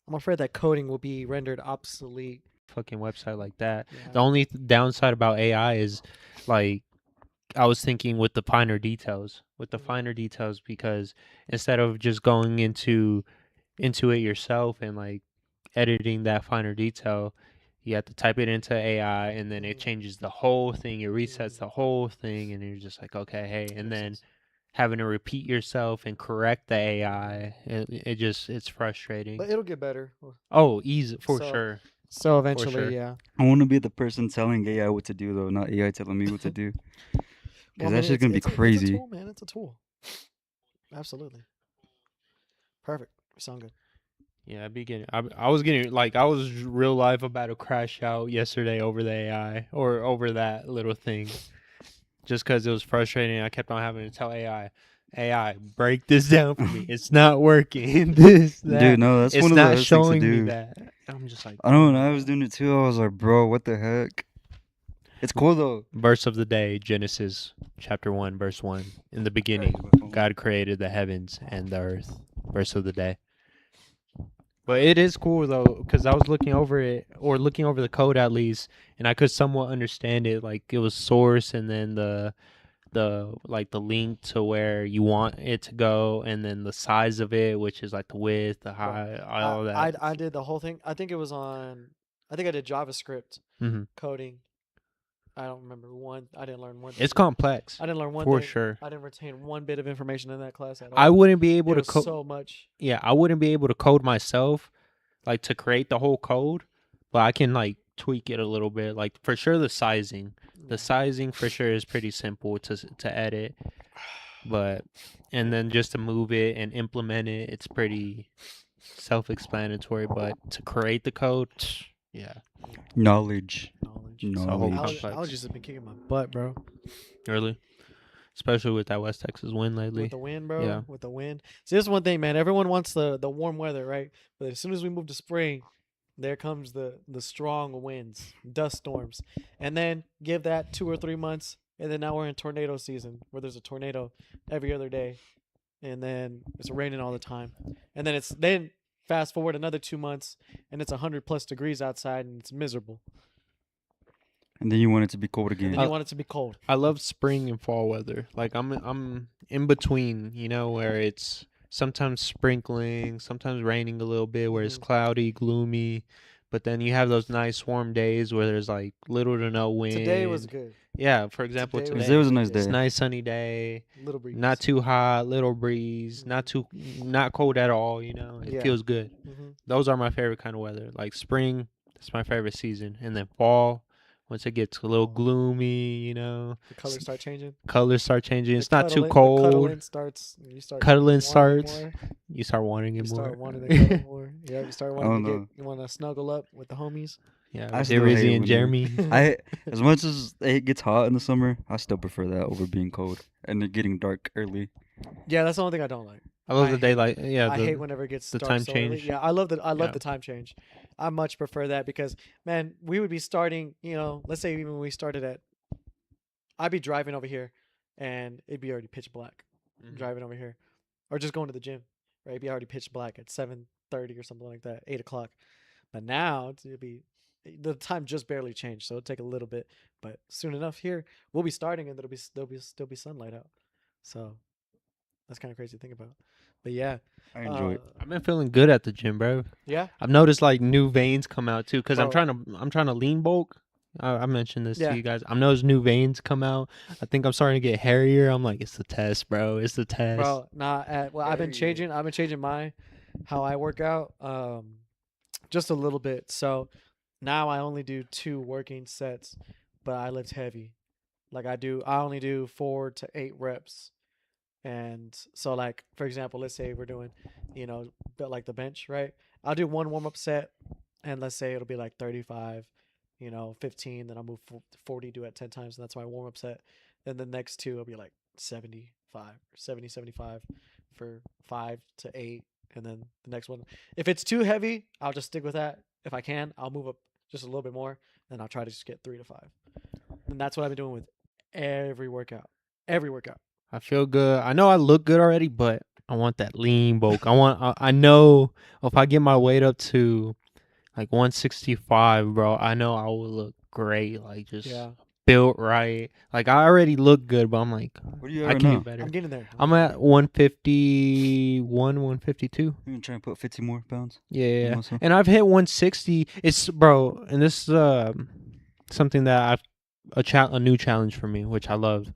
I'm afraid that coding will be rendered obsolete. Fucking website like that. Yeah. The only downside about AI is, like, I was thinking with the finer details, because instead of just going into it yourself and like editing that finer detail, you have to type it into AI and then it changes the whole thing. It resets the whole thing, and you're just like, okay, hey, and then having to repeat yourself and correct the AI, it's frustrating. But it'll get better. Oh, easy for So- sure. So eventually, sure. yeah. I want to be the person telling AI what to do, though, not AI telling me what to do. Because that shit's going to be crazy. It's a tool, man. It's a tool. Absolutely. Perfect. We sound good. Yeah, I was getting, like, I was real life about to crash out yesterday over the AI or over that little thing, just because it was frustrating. I kept on having to tell AI, break this down for me. It's not working. That. Dude, no, that's it's one of not those things to showing me do. that. I'm just like, I know when I was doing it too, I was like, bro, what the heck? It's cool though. Verse of the day, Genesis chapter 1, verse 1. In the beginning, God created the heavens and the earth. Verse of the day. But it is cool though, because I was looking over the code at least, and I could somewhat understand it. Like, it was source, and then the link to where you want it to go, and then the size of it, which is like the width, the height, all that. I did the whole thing. I think I did JavaScript coding. I don't remember one. I didn't learn one thing. It's complex. I didn't learn one for thing. sure. I didn't retain one bit of information in that class at all. I wouldn't be able to code so much. Yeah, I wouldn't be able to code myself, like to create the whole code, but I can like tweak it a little bit. Like, for sure, the sizing for sure is pretty simple to edit, and then just to move it and implement it, it's pretty self-explanatory. But to create the code, yeah, knowledge. Allergies have been kicking my butt, bro. Really, especially with that West Texas wind lately. With the wind, bro. Yeah. With the wind. See, this is one thing, man. Everyone wants the warm weather, right? But as soon as we move to spring, there comes the strong winds, dust storms, and then give that 2 or 3 months, and then now we're in tornado season, where there's a tornado every other day, and then it's raining all the time, and then fast forward another 2 months, and it's 100+ degrees outside, and it's miserable. And then you want it to be cold again. And then you want it to be cold. I love spring and fall weather. Like, I'm in between, where it's sometimes sprinkling, sometimes raining a little bit, where it's cloudy, gloomy, but then you have those nice warm days where there's like little to no wind. Today was good. Yeah, for example, today was a nice day. It's a nice sunny day. Little breeze. Not too hot, little breeze. Not cold at all. It feels good. Those are my favorite kind of weather. Like spring, that's my favorite season, and then fall. Once it gets a little gloomy, the colors start changing. It's not too cold. Cuddling starts. You start wanting it more. You start wanting to cuddle more. Yeah, you start wanting you want to snuggle up with the homies. Yeah, Rizzy and Jeremy. As much as it gets hot in the summer, I still prefer that over being cold and it getting dark early. Yeah, that's the only thing I don't like. I love the daylight. Yeah, I hate whenever it gets the dark time so change. Early. Yeah, I love the time change. I much prefer that because, man, we would be starting. Let's say even when we started I'd be driving over here, and it'd be already pitch black. Driving over here, or just going to the gym, right? It'd be already pitch black at 7:30 or something like that, 8 o'clock. But now the time just barely changed, so it'll take a little bit. But soon enough, here we'll be starting, and there'll still be sunlight out. So that's kind of crazy to think about. But yeah, I enjoy it. I've been feeling good at the gym, bro. Yeah, I've noticed like new veins come out too, because I'm trying to lean bulk. I mentioned this to you guys. I've noticed new veins come out. I think I'm starting to get hairier. I'm like, it's the test, bro. It's the test. Bro, I've been changing how I work out just a little bit. So now I only do 2 working sets, but I lift heavy. Like I only do 4 to 8 reps. And so, like, for example, let's say we're doing, like the bench, right? I'll do 1 warm-up set, and let's say it'll be like 35, 15, then I'll move 40, do it 10 times, and that's my warm-up set. Then the next 2 will be like 75 for 5 to 8, and then the next one. If it's too heavy, I'll just stick with that. If I can, I'll move up just a little bit more, and I'll try to just get 3 to 5. And that's what I've been doing with every workout. I feel good. I know I look good already, but that lean bulk. I know if I get my weight up to like 165, bro, I know I will look great. Like just Yeah. built right. Like I already look good, but I'm like, What are you at I right can do now? better. I'm getting there. I'm at 151, 152. You gonna try and put 50 more pounds? Yeah. Muscle? And I've hit 160. It's bro, and this is something that a new challenge for me, which I love.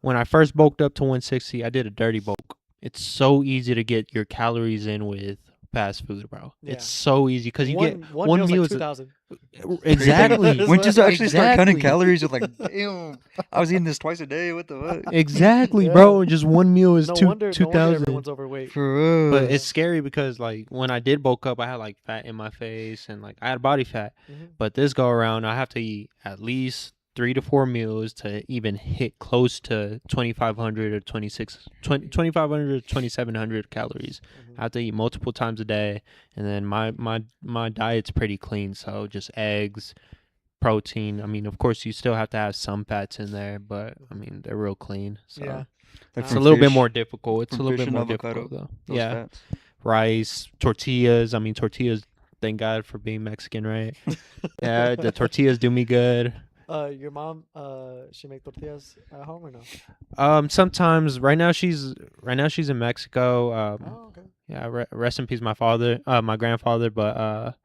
When I first bulked up to 160, I did a dirty bulk. It's so easy to get your calories in with fast food, bro. Yeah. It's so easy because you get one one meal's meal like is 2,000. exactly. That's When what- you actually start counting Exactly. calories, you're like, damn, I was eating this twice a day. What the fuck? Exactly, Yeah. bro. Just one meal is No two wonder 2,000. everyone's overweight. For real. But it's scary because like when I did bulk up, I had like fat in my face and like I had body fat. Mhm. But this go around, I have to eat at least 3 to 4 meals to even hit close to 2,500 or 2,500 to 2,700 calories. Mhm. I have to eat multiple times a day, and then my diet's pretty clean, so just eggs, protein. I mean, of course, you still have to have some fats in there, but I mean, they're real clean. So Yeah. Like it's from a little bit fish, more difficult. It's a from little fish bit and more avocado, difficult though. those Yeah, fats. rice, tortillas. I mean, tortillas. Thank God for being Mexican, right? Yeah, the tortillas do me good. Your mom, she make tortillas at home or no? Sometimes right now she's in Mexico. Oh, okay. Yeah, rest in peace, my father, my grandfather. But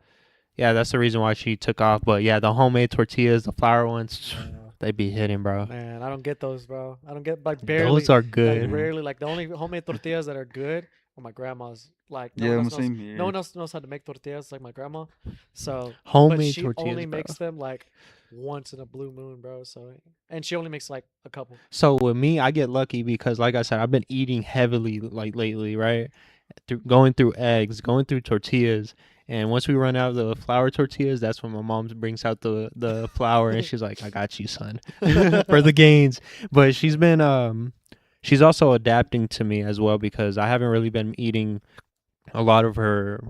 yeah, that's the reason why she took off. But yeah, the homemade tortillas, the flour ones, they be hitting, bro. Man, I don't get those, bro. I don't get like barely. Those are Like good. rarely. Like the only homemade tortillas that are good are my grandma's. Like no Yeah, one I'm else knows. same here. No one else knows how to make tortillas like my grandma. So, but Homemade she tortillas, only bro. makes them like once in a blue moon, bro. So, and she only makes like a couple. So with me, I get lucky because, like I said, I've been eating heavily like lately, right? Going through eggs, going through tortillas, and once we run out of the flour tortillas, that's when my mom brings out the flour and she's like, "I got you, son, for the gains." But she's also adapting to me as well because I haven't really been eating a lot of her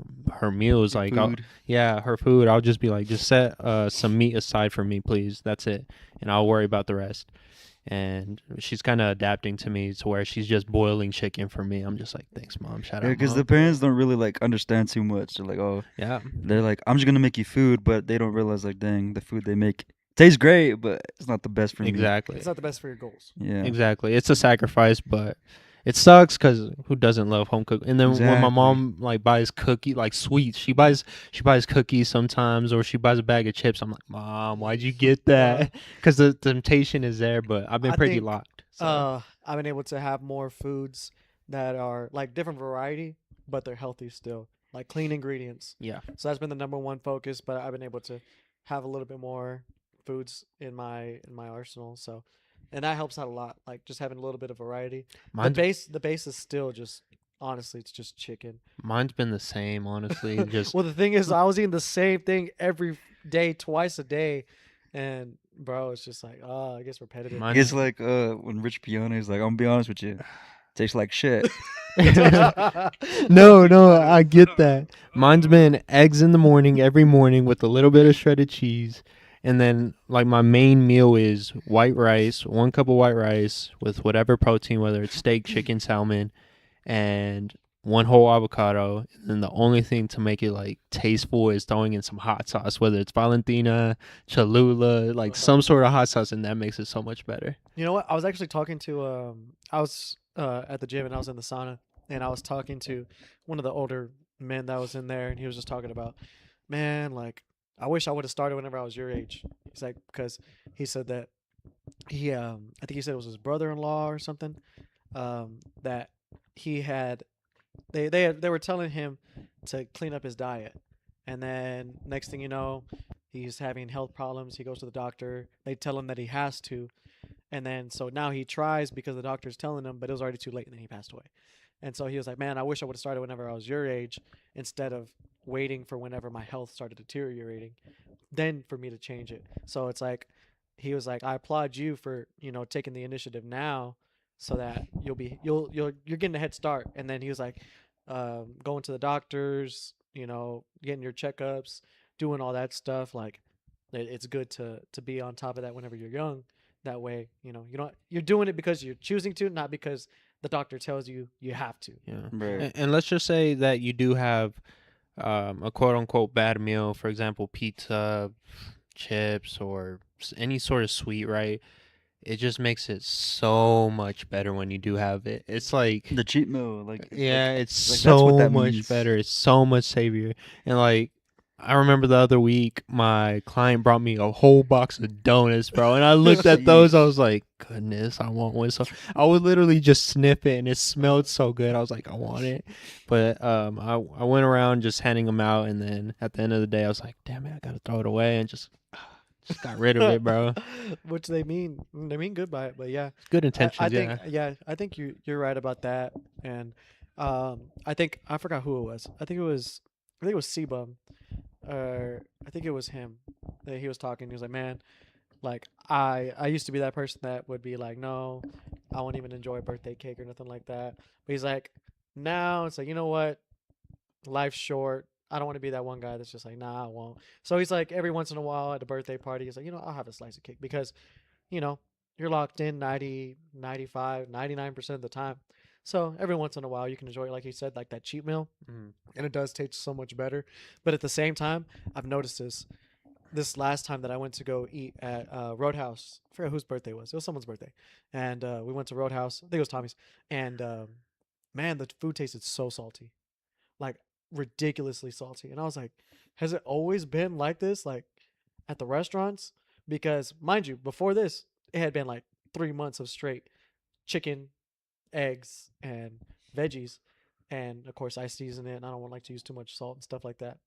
meals. Your Like, food. yeah, her food. I'll just be like, just set some meat aside for me, please. That's it, and I'll worry about the rest. And she's kind of adapting to me to where she's just boiling chicken for me. I'm just like, thanks, mom. Shout Yeah, out, because mom. the parents don't really like understand too much. They're like, oh, Yeah, they're like, I'm just gonna make you food, but they don't realize like, dang, the food they make tastes great, but it's not the best for me. exactly. It's not the best for your goals. Yeah. Exactly. It's a sacrifice, but it sucks because who doesn't love home cook? And then when my Exactly. mom like buys like sweets, she buys cookies sometimes, or she buys a bag of chips. I'm like, Mom, why'd you get that? Because the temptation is there, but I've been I pretty think, locked. So. I've been able to have more foods that are like different variety, but they're healthy still, like clean ingredients. Yeah. So that's been the number one focus. But I've been able to have a little bit more foods in my arsenal. So, and that helps out a lot. Like just having a little bit of variety. Mine's The base is still just honestly, it's just chicken. mine's been the same, honestly. Just Well, the thing is, I was eating the same thing every day, twice a day, and bro, it's just like, oh, I guess repetitive. Mine- It's like when Rich Piana is like, I'm gonna be honest with you, tastes like shit. no, I get that. Mine's been eggs in the morning every morning with a little bit of shredded cheese. And then like my main meal is white rice, 1 cup of white rice with whatever protein, whether it's steak, chicken, salmon, and 1 whole avocado. And then the only thing to make it like tasteful is throwing in some hot sauce, whether it's Valentina, Cholula, like some sort of hot sauce, and that makes it so much better. You know what? I was actually talking to I was at the gym and I was in the sauna and I was talking to one of the older men that was in there and he was just talking about, man, like I wish I would have started whenever I was your age. He's like because he said that he I think he said it was his brother-in-law or something that he had they were telling him to clean up his diet. And then next thing you know, he's having health problems. He goes to the doctor. They tell him that he has to. And then so now he tries because the doctor's telling him, but it was already too late and then he passed away. And so he was like, man, I wish I would have started whenever I was your age instead of waiting for whenever my health started deteriorating, then for me to change it. So it's like, he was like, I applaud you for, taking the initiative now so that you're getting a head start. And then he was like, going to the doctors, getting your checkups, doing all that stuff. Like it's good to be on top of that whenever you're young. That way, you're doing it because you're choosing to, not because the doctor tells you you have to. Yeah. Right. And let's just say that you do have a quote unquote bad meal, for example, pizza, chips, or any sort of sweet, right? It just makes it so much better when you do have it. It's like, The cheat meal, like yeah, it's like that's what so that much means. better. It's so much savior. And like, I remember the other week, my client brought me a whole box of donuts, bro. And I looked at those, I was like, goodness, I want one. So I would literally just sniff it, and it smelled so good. I was like, I want it. But I went around just handing them out, and then at the end of the day, I was like, damn it, I gotta throw it away, and just got rid of it, bro. Which they mean good by it, but yeah. Good intentions, I think yeah. I think you're right about that. And I think I forgot who it was. I think it was C-Bum. I think it was him that he was talking. He was like, man, like I used to be that person that would be like, no, I won't even enjoy a birthday cake or nothing like that. But he's like, now it's like, you know what? Life's short. I don't want to be that one guy that's just like, nah, I won't. So he's like, every once in a while at a birthday party, he's like, you know, I'll have a slice of cake because, you know, you're locked in 90, 95, 99% of the time. So every once in a while you can enjoy it, like you said, like that cheap meal. Mhm. And it does taste so much better. But at the same time, I've noticed this last time that I went to go eat at Roadhouse. I forget whose birthday it was. It was someone's birthday. And we went to Roadhouse. I think it was Tommy's. And man, the food tasted so salty. Like ridiculously salty. And I was like, has it always been like this? Like at the restaurants? Because mind you, before this, it had been like 3 months of straight chicken, eggs, and veggies. And of course, I season it, and I don't want like to use too much salt and stuff like that.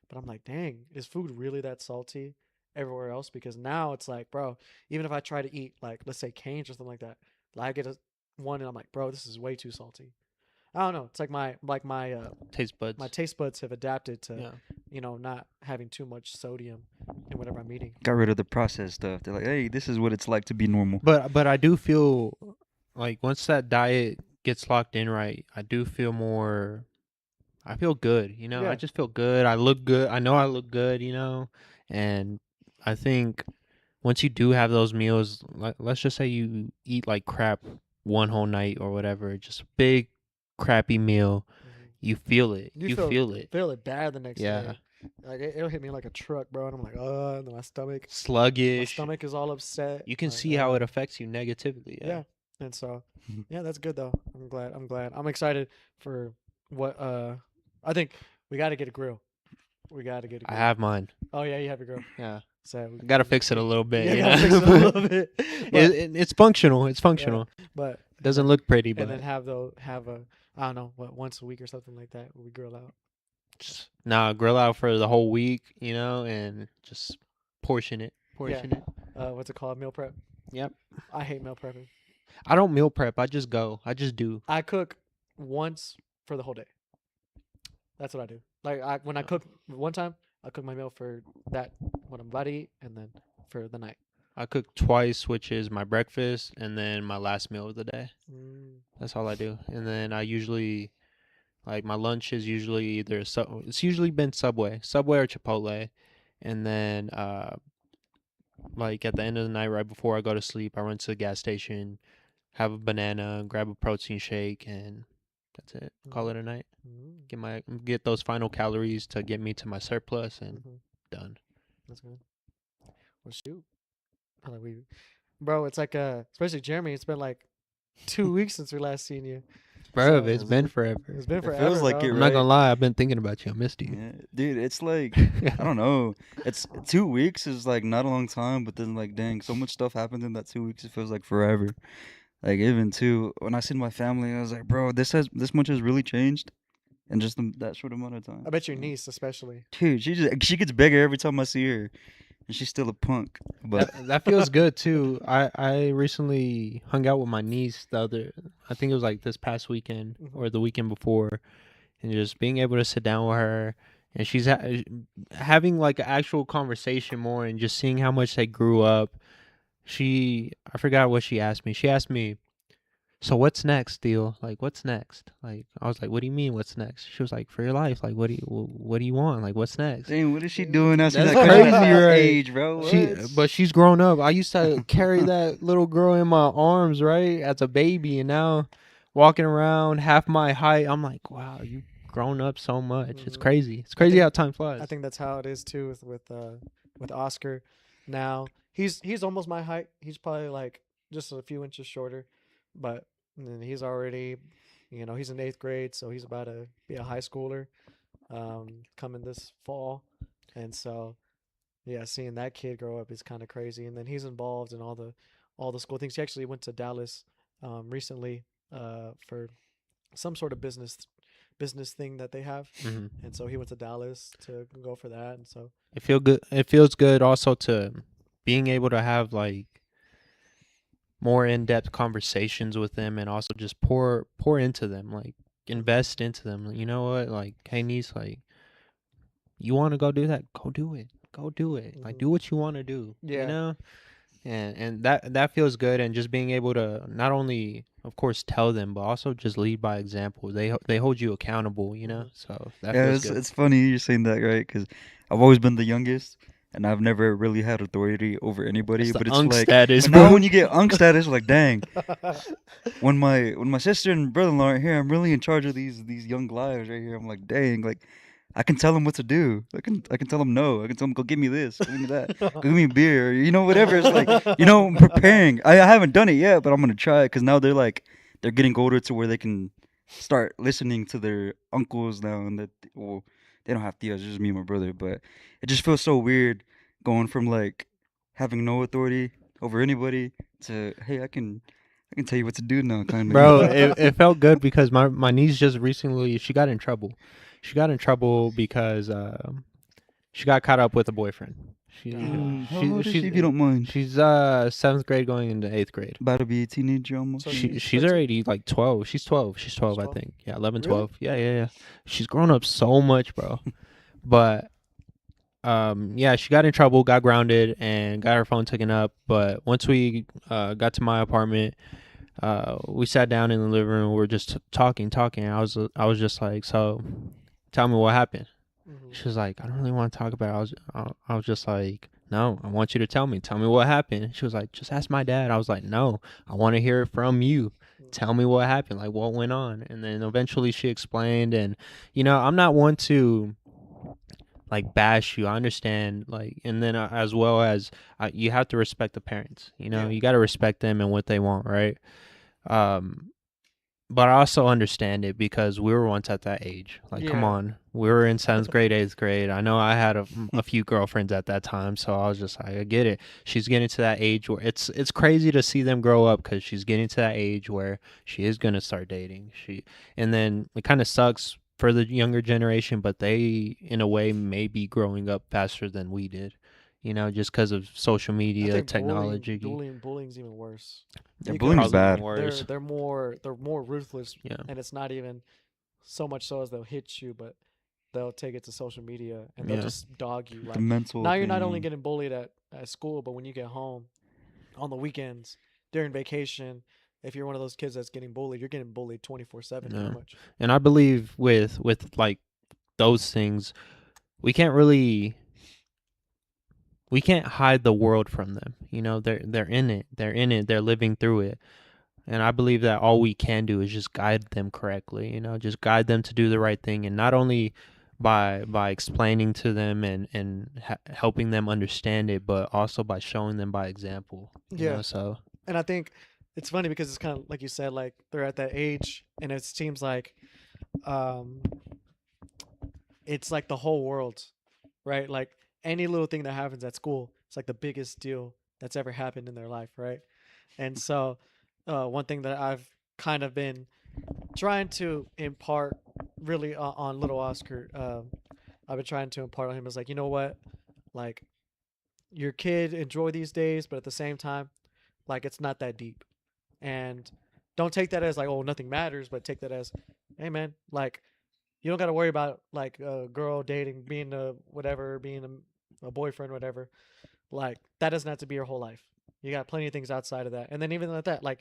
But I'm like, dang, is food really that salty everywhere else? Because now it's like, bro, even if I try to eat like, let's say Cane's or something like that, like I get one, and I'm like, bro, this is way too salty. I don't know. It's like Taste buds. my taste buds have adapted to Yeah. not having too much sodium in whatever I'm eating. Got rid of the processed stuff. They're like, hey, this is what it's like to be normal. But I do feel like once that diet gets locked in right, I feel good, you know? Yeah. I just feel good. I look good. I know I look good, you know? And I think once you do have those meals, let's just say you eat like crap one whole night or whatever, just a big crappy meal, you feel it. You feel it. Feel it bad the next Yeah. day. Like it'll hit me like a truck, bro, and I'm like, and then my stomach Sluggish. is all upset. You can like, see how it affects you negatively. Yeah. And so, yeah, that's good though. I'm glad. I'm excited for what I think we got to get a grill. We got to get a I grill. have mine. Oh yeah, you have your grill. Yeah. So I gotta fix it a little bit. Yeah, you gotta know? fix it a little bit. It's functional. It's functional. But It doesn't look pretty, and but then have a I don't know, once a week or something like that where we grill out. just grill out for the whole week, you know, and just portion it. Yeah. What's it called? Meal prep. Yep. I hate meal prepping. I don't meal prep. I just go. I just do. I cook once for the whole day. That's what I do. Like when I cook one time, I cook my meal for that what I'm about to eat, and then for the night. I cook twice, which is my breakfast and then my last meal of the day. That's all I do. And then I usually, like, my lunch is usually either it's usually been Subway or Chipotle, and then like at the end of the night, right before I go to sleep, I run to the gas station, have a banana, grab a protein shake, and that's it. Call it a night. Get those final calories to get me to my surplus, and done. That's good. Well, shoot. Bro, it's like especially Jeremy. It's been like 2 weeks since we last seen you. Bro, So- it's been forever. It's been It forever. feels like bro. it, I'm not right? gonna lie, I've been thinking about you. I missed you. Yeah. Dude, it's like I don't know. It's 2 weeks is like not a long time, but then like dang, so much stuff happened in that 2 weeks. It feels like forever. Like even too when I seen my family, I was like, bro, this much has really changed in just that short amount of time. I bet your niece, especially. Dude, she gets bigger every time I see her, and she's still a punk. But That feels good too. I recently hung out with my niece I think it was like this past weekend or the weekend before, and just being able to sit down with her, and she's having like an actual conversation more, and just seeing how much they grew up. I forgot what she asked me. She asked me, so what's next, Theo? Like, what's next? Like, I was like, what do you mean, what's next? She was like, for your life, like, what do you want? Like, what's next? dang, what is she doing now? She's That's like crazy, that right? age, bro. But she's grown up. I used to carry that little girl in my arms, right, as a baby, and now walking around half my height. I'm like, wow, you've grown up so much. It's Mhm. crazy. It's I crazy think- how time flies. I think that's how it is too with Oscar. Now he's almost my height. He's probably like just a few inches shorter, but he's already, he's in 8th grade, so he's about to be a high schooler, coming this fall, and so yeah, seeing that kid grow up is kind of crazy. And then he's involved in all the school things. He actually went to Dallas, recently, for some sort of business thing that they have, Mhm. and so he went to Dallas to go for that. And so It feel good. It feels good also to being able to have like more in-depth conversations with them, and also just pour into them, like invest into them. You know what? Like, hey niece, like you want to go do that? Go do it. Go do it. Like, Mhm. do what you want to do. You Yeah. know? And that feels good, and just being able to not only of course tell them, but also just lead by example. They hold you accountable, you know? Mhm. So that Yeah, feels it's good. it's funny you're saying that, right? Because I've always been the youngest, and I've never really had authority over anybody. It's the But it's unk like, status, but bro. now when you get unk status, like, dang, when my sister and brother-in-law are here, I'm really in charge of these young lives right here. I'm like, dang, like I can tell them what to do. I can tell them no. I can tell them go give me this, go give me that, go give me a beer, or whatever. It's like I'm preparing. I haven't done it yet, but I'm gonna try it because now they're getting older to where they can start listening to their uncles now, and well, they don't have tios, it's just me and my brother. But it just feels so weird going from like having no authority over anybody to hey, I can tell you what to do now, kind of. Bro, it felt good because my niece just recently she got in trouble. She got in trouble because she got caught up with a boyfriend. She How she old is she, if you she's don't mind? she's 7th grade going into 8th grade. About to be a teenager almost. So She's she's 13? already like 12. She's 12. She's 12, I 12? think. Yeah, 11, Really? 12. Yeah. She's grown up so much, bro. But yeah, she got in trouble, got grounded, and got her phone taken up. But once we got to my apartment, we sat down in the living room. We were just talking. I was just like, so, tell me what happened. Mhm. She was like, I don't really want to talk about it. I was just like, no, I want you to tell me. Tell me what happened. She was like, just ask my dad. I was like, no, I want to hear it from you. Tell me what happened, like what went on. And then eventually she explained. And I'm not one to like bash you. I understand, like, and then as well as you have to respect the parents. Yeah. You got to respect them and what they want, right? Um, but I also understand it because we were once at that age. Like, come Yeah. on, we were in 7th grade, 8th grade. I know I had a few girlfriends at that time, so I was just like, I get it. She's getting to that age where it's crazy to see them grow up because she's getting to that age where she is gonna start dating. And then it kind of sucks for the younger generation, but they, in a way, may be growing up faster than we did. Just because of social I media, think technology. bullying's even worse. Yeah, Because bullying's Probably even bad. worse. they're more ruthless, Yeah. and it's not even so much so as they'll hit you, but they'll take it to social media and they'll Yeah. just dog you. The Like, mental now you're not thing, only yeah. getting bullied at school, but when you get home on the weekends during vacation, if you're one of those kids that's getting bullied, you're getting bullied 24/7 Yeah. pretty much. And I believe with like those things, we can't hide the world from them. They're in it. They're in it. They're living through it. And I believe that all we can do is just guide them correctly. Just guide them to do the right thing, and not only by explaining to them and helping them understand it, but also by showing them by example. Yeah. So And I think it's funny because it's kind of like you said, like they're at that age, and it seems like um, it's like the whole world, right? Like any little thing that happens at school, it's like the biggest deal that's ever happened in their life, right? And so, one thing that I've kind of been trying to impart really on little Oscar, I've been trying to impart on him is like, you know what, like your kid enjoy these days, but at the same time, like it's not that deep, and don't take that as like, oh, nothing matters, but take that as, hey man, like you don't got to worry about like a girl dating, being a whatever, being a boyfriend, whatever. Like that doesn't have to be your whole life. You got plenty of things outside of that. And then even like that, like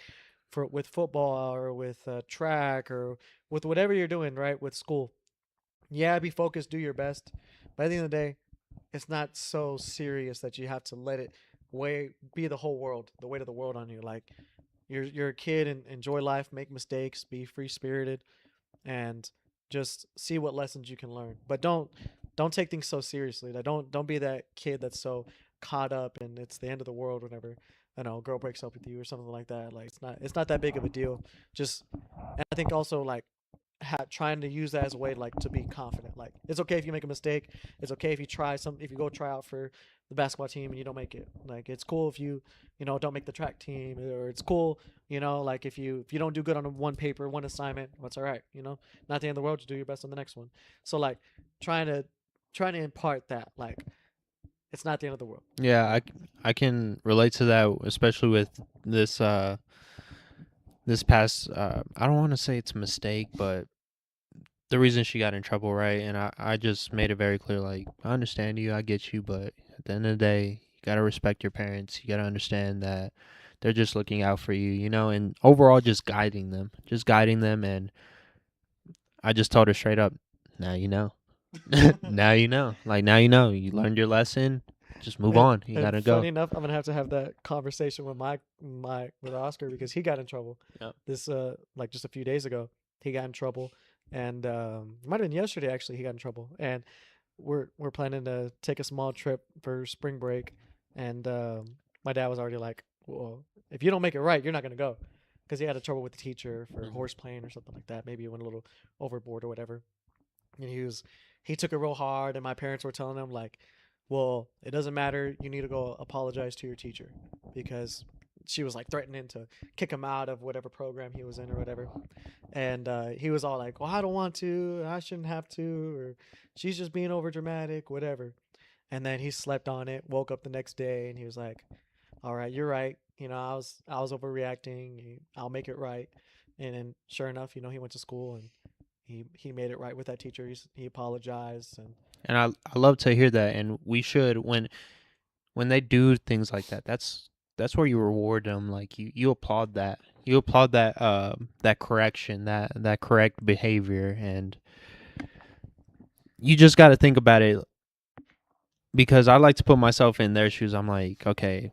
for with football or with track or with whatever you're doing, right? With school, yeah, be focused, do your best. But at the end of the day, it's not so serious that you have to let it be the whole world, the weight of the world on you. Like you're a kid and enjoy life, make mistakes, be free spirited, and just see what lessons you can learn. But don't take things so seriously. Like, don't be that kid that's so caught up and it's the end of the world whenever a girl breaks up with you or something like that. Like it's not that big of a deal. Just and I think also like trying to use that as a way like to be confident. Like it's okay if you make a mistake. It's okay if you go try out for the basketball team and you don't make it. Like it's cool if you don't make the track team, or it's cool, like if you don't do good on one paper, one assignment, what's all right, not the end of the world to do your best on the next one. So like trying to trying to impart that like it's not the end of the world. Yeah, I can relate to that, especially with this this past I don't want to say it's a mistake, but the reason she got in trouble, right? And I just made it very clear, like, I understand you, I get you, but at the end of the day, you gotta respect your parents. You gotta understand that they're just looking out for you, and overall just guiding them. And I just told her straight up, now you know. Now you know. Like, now you know. You learned your lesson. Just move on. You And gotta go. funny enough, I'm gonna have that conversation with with Oscar because he got in trouble. Yep. This like just a few days ago, he got in trouble, and it might have been yesterday actually. He got in trouble, and we're planning to take a small trip for spring break, and my dad was already like, "Well, if you don't make it right, you're not gonna go," because he had a trouble with the teacher for horse playing or something like that. Maybe he went a little overboard or whatever, and he took it real hard, and my parents were telling him like, well, it doesn't matter, you need to go apologize to your teacher, because she was like threatening to kick him out of whatever program he was in or whatever. And he was all like, well, I don't want to, I shouldn't have to, or she's just being over dramatic, whatever. And then he slept on it, woke up the next day, and he was like, all right, you're right, I was overreacting, I'll make it right. And then sure enough, he went to school and he made it right with that teacher. He apologized. And I love to hear that. And we should, when they do things like that, that's where you reward them. Like you applaud that. You applaud that correction, that correct behavior. And you just got to think about it, because I like to put myself in their shoes. I'm like, okay,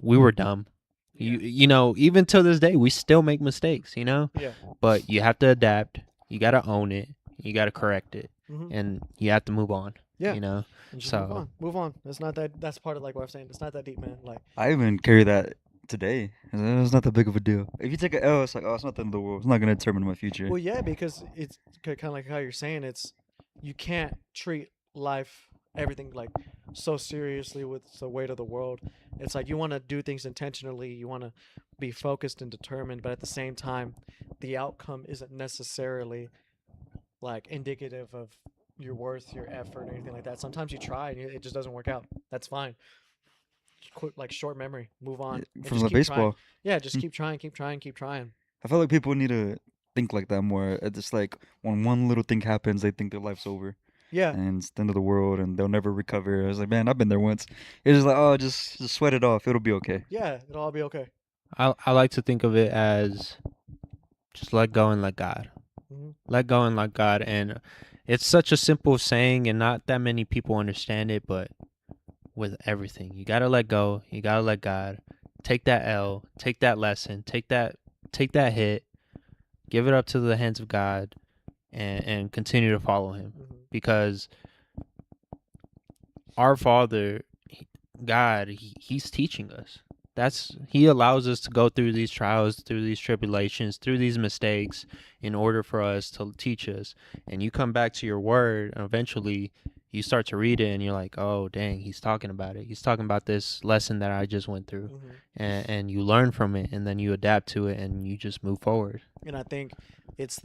we were dumb. Even till this day, we still make mistakes, Yeah. but you have to adapt. You got to own it. You got to correct it, Mm-hmm. and you have to move on. Yeah. And just so move on. It's not that. That's part of like what I'm saying. It's not that deep, man. Like I even carry that today. It's not that big of a deal. If you take an L, it's like, oh, it's not the end of the world. It's not gonna determine my future. well, yeah, because it's kind of like how you're saying. It's you can't treat life everything like so seriously with the weight of the world. It's like you want to do things intentionally. You want to be focused and determined, but at the same time, the outcome isn't necessarily like indicative of your worth, your effort, or anything like that. Sometimes you try and it just doesn't work out. That's fine. Quit like short memory, move on, and From just the keep trying. baseball, Yeah, just keep trying, keep trying, keep trying. I feel like people need to think like that more. It's just like when one little thing happens, they think their life's over Yeah, and it's the end of the world and they'll never recover. I was like, man, I've been there once. It's just like, oh, just sweat it off. It'll be okay. yeah, it'll all be okay. I like to think of it as just let go and let God. Hmm. Let go and let God. And it's such a simple saying, and not that many people understand it, but with everything, you gotta let go. You gotta let God. Take that L. Take that lesson. Take that hit. Give it up to the hands of God, and continue to follow Him, Hmm. because our Father, God, He's teaching us. He allows us to go through these trials, through these tribulations, through these mistakes, in order for us to teach us. And you come back to your word, and eventually you start to read it, and you're like, oh dang, he's talking about it. He's talking about this lesson that I just went through. Hmm. And you learn from it, and then you adapt to it, and you just move forward. And I think it's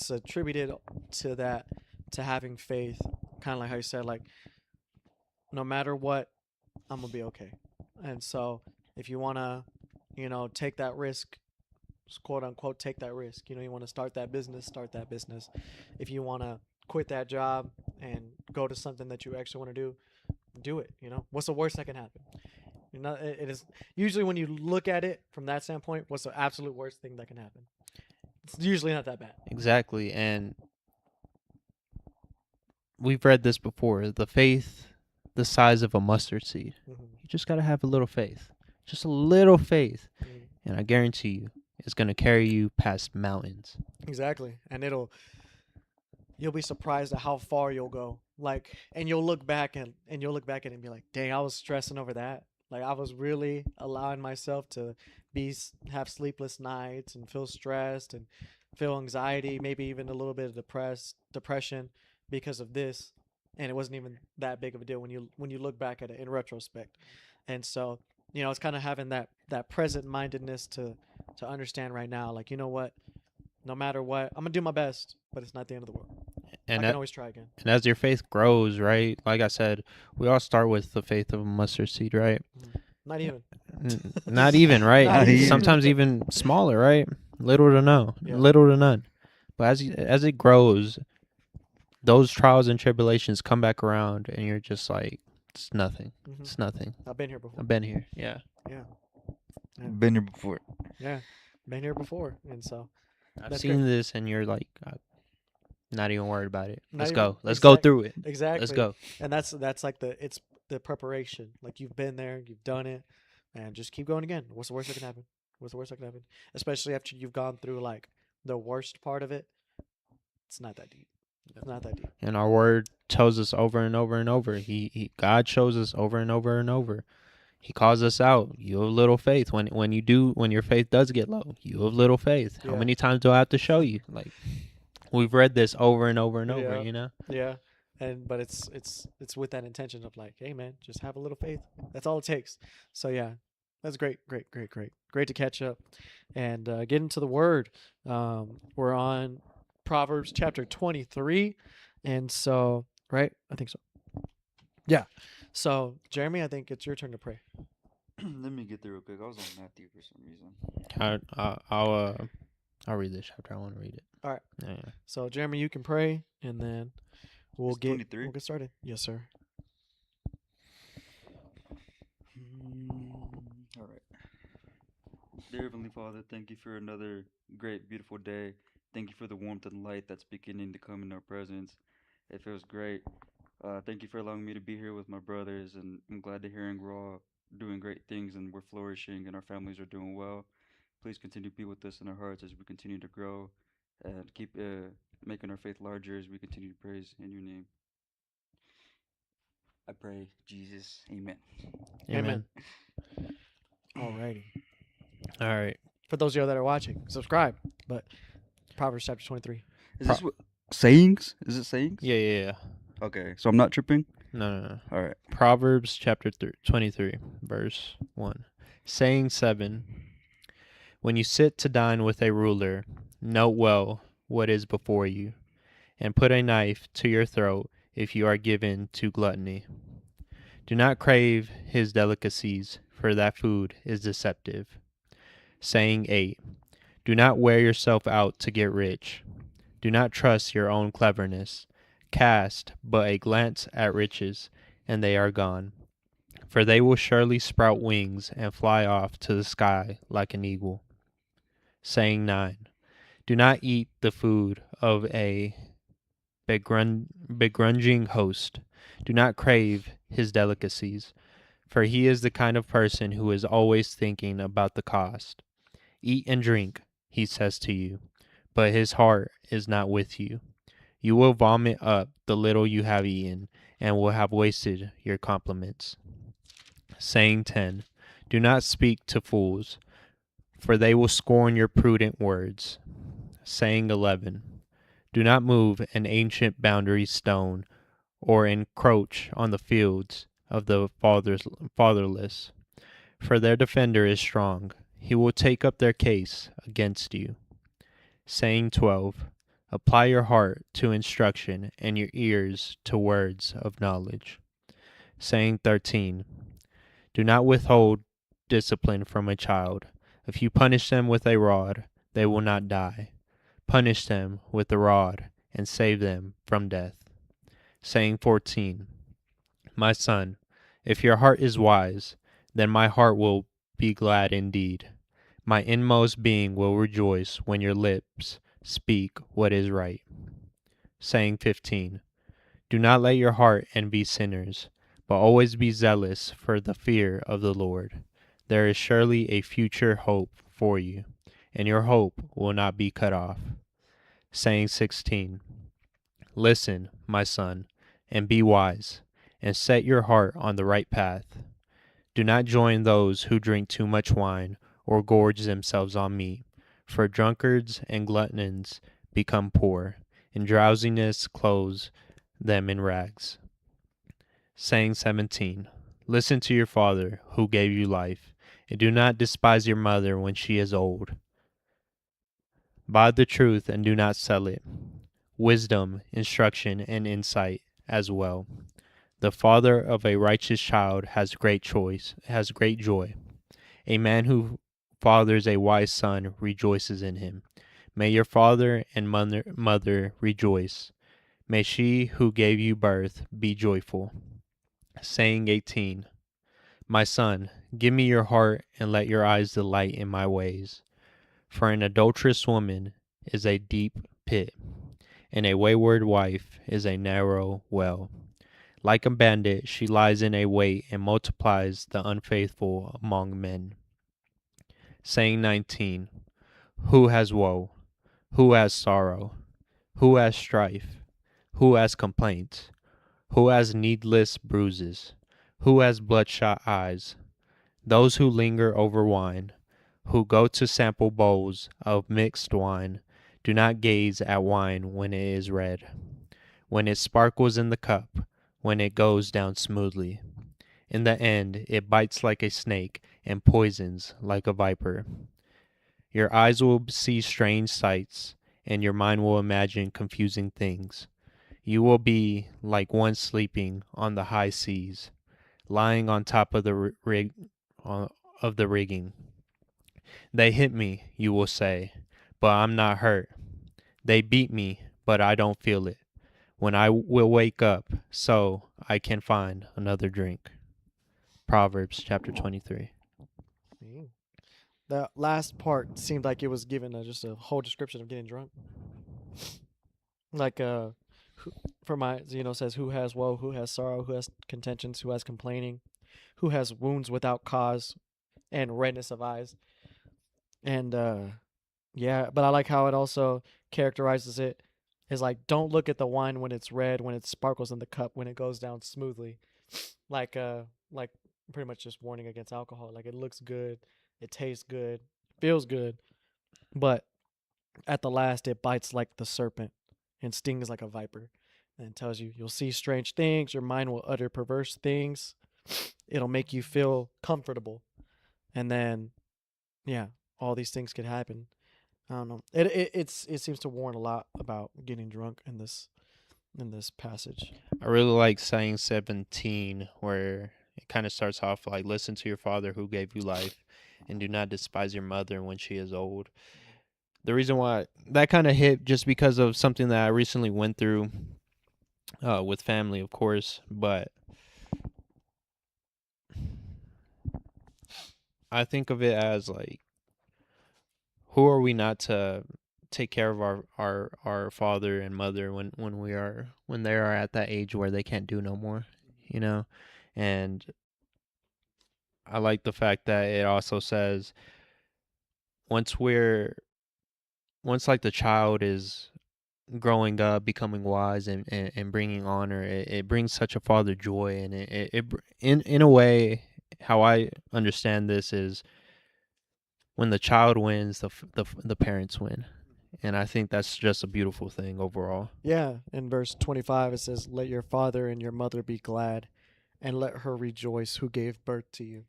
attributed to that, to having faith, kind of like how you said, like no matter what, I'm gonna be okay. And so if you wanna, take that risk, quote unquote, take that risk. You want to start that business, start that business. If you want to quit that job and go to something that you actually want to do it. What's the worst that can happen? It is usually, when you look at it from that standpoint, what's the absolute worst thing that can happen? It's usually not that bad. Exactly. And we've read this before. The faith the size of a mustard seed. Hmm. You just got to have a little faith. just a little faith, Mm. and I guarantee you, it's gonna carry you past mountains. Exactly. And you'll be surprised at how far you'll go. Like, and you'll look back and you'll look back at it and be like, dang, I was stressing over that. Like, I was really allowing myself to have sleepless nights and feel stressed and feel anxiety, maybe even a little bit of depression because of this. And it wasn't even that big of a deal when you look back at it in retrospect. And so, it's kind of having that present mindedness to understand right now, like, you know what, no matter what, I'm gonna do my best, but it's not the end of the world. And I can always try again. and as your faith grows, right? Like I said, we all start with the faith of a mustard seed, right? Not even. Not even, right? Not even. Sometimes even smaller, right? Little to Yeah. little to none. But as it grows, those trials and tribulations come back around, and you're just like, it's nothing. Mhm. It's nothing. I've been here before. I've been here. Yeah. Yeah. Been here before. Yeah. Been here before, and so I've That's seen great. this, and you're like, not even worried about it. Not Let's even- go. Let's go exact- through it. exactly. Let's go. And that's like it's the preparation. Like, you've been there, you've done it, and just keep going again. What's the worst that can happen? What's the worst that can happen? Especially after you've gone through like the worst part of it. It's not that deep. It's not that deep. And our word tells us over and over and over. God shows us over and over and over. He calls us out. You have little faith. When your faith does get low, you have little faith. How Yeah. many times do I have to show you? Like, we've read this over and over and over, Yeah. you know? Yeah. But it's with that intention of like, hey man, just have a little faith. That's all it takes. So yeah, that's great to catch up and get into the word. We're on Proverbs chapter 23, and so right, I think so. Yeah. So Jeremy, I think it's your turn to pray. Let me get there real quick. I was on Matthew for some reason. I'll read this chapter. I want to read it. All right. Yeah. So Jeremy, you can pray, and then we'll It's get 23? we'll get started. Yes, sir. All right. Dear Heavenly Father, thank you for another great, beautiful day. Thank you for the warmth and light that's beginning to come in our presence. It feels great. Thank you for allowing me to be here with my brothers, and I'm glad to hearing we're all doing great things and we're flourishing and our families are doing well. Please continue to be with us in our hearts as we continue to grow and keep making our faith larger as we continue to praise in your name. I pray, Jesus. Amen. Amen. Alrighty. All right. For those of you that are watching, subscribe. But Proverbs chapter 23. Is this what sayings? Is it sayings? Yeah. Okay, so I'm not tripping. No. All right. Proverbs chapter 23, verse 1. Saying 7. When you sit to dine with a ruler, note well what is before you, and put a knife to your throat if you are given to gluttony. Do not crave his delicacies, for that food is deceptive. Saying 8. Do not wear yourself out to get rich. Do not trust your own cleverness. Cast but a glance at riches, and they are gone. For they will surely sprout wings and fly off to the sky like an eagle. Saying 9. Do not eat the food of a begrudging host. Do not crave his delicacies, for he is the kind of person who is always thinking about the cost. Eat and drink, he says to you, but his heart is not with you. You will vomit up the little you have eaten, and will have wasted your compliments. Saying 10. Do not speak to fools, for they will scorn your prudent words. Saying 11. Do not move an ancient boundary stone, or encroach on the fields of the fatherless, for their defender is strong. He will take up their case against you. Saying 12. Apply your heart to instruction and your ears to words of knowledge. Saying 13. Do not withhold discipline from a child. If you punish them with a rod, they will not die. Punish them with the rod and save them from death. Saying 14. My son, if your heart is wise, then my heart will be glad indeed. My inmost being will rejoice when your lips speak what is right. Saying 15. Do not let your heart envy sinners, but always be zealous for the fear of the Lord. There is surely a future hope for you, and your hope will not be cut off. Saying 16. Listen, my son, and be wise, and set your heart on the right path. Do not join those who drink too much wine or gorge themselves on meat, for drunkards and gluttons become poor, and drowsiness clothes them in rags. Saying 17. Listen to your father, who gave you life, and do not despise your mother when she is old. Buy the truth and do not sell it. Wisdom, instruction, and insight as well. The father of a righteous child has great joy. A man who fathers a wise son rejoices in him. May your father and mother rejoice. May she who gave you birth be joyful. Saying 18. My son, give me your heart and let your eyes delight in my ways. For an adulterous woman is a deep pit, and a wayward wife is a narrow well. Like a bandit, she lies in a wait and multiplies the unfaithful among men. Saying 19. Who has woe? Who has sorrow? Who has strife? Who has complaints? Who has needless bruises? Who has bloodshot eyes? Those who linger over wine, who go to sample bowls of mixed wine, do not gaze at wine when it is red, when it sparkles in the cup, when it goes down smoothly. In the end, it bites like a snake and poisons like a viper. Your eyes will see strange sights, and your mind will imagine confusing things. You will be like one sleeping on the high seas, lying on top of the rigging. They hit me, you will say, but I'm not hurt. They beat me, but I don't feel it. When I will wake up, so I can find another drink. Proverbs chapter 23. The last part seemed like it was given just a whole description of getting drunk. Like for my says who has woe, who has sorrow, who has contentions, who has complaining, who has wounds without cause, and redness of eyes. And yeah, but I like how it also characterizes it is like don't look at the wine when it's red, when it sparkles in the cup, when it goes down smoothly. Like pretty much just warning against alcohol. Like it looks good, it tastes good, feels good, but at the last it bites like the serpent and stings like a viper. And tells you you'll see strange things, your mind will utter perverse things. It'll make you feel comfortable. And then yeah, all these things could happen. I don't know. It seems to warn a lot about getting drunk in this passage. I really like saying 17, where it kind of starts off like, listen to your father who gave you life, and do not despise your mother when she is old. The reason why that kind of hit just because of something that I recently went through with family, of course, but I think of it as like, who are we not to take care of our father and mother when they are at that age where they can't do no more, you know? And I like the fact that it also says once like the child is growing up, becoming wise and bringing honor, it brings such a father joy. And in a way, how I understand this is when the child wins, the parents win. And I think that's just a beautiful thing overall. Yeah, in verse 25 it says, "Let your father and your mother be glad, and let her rejoice who gave birth to you."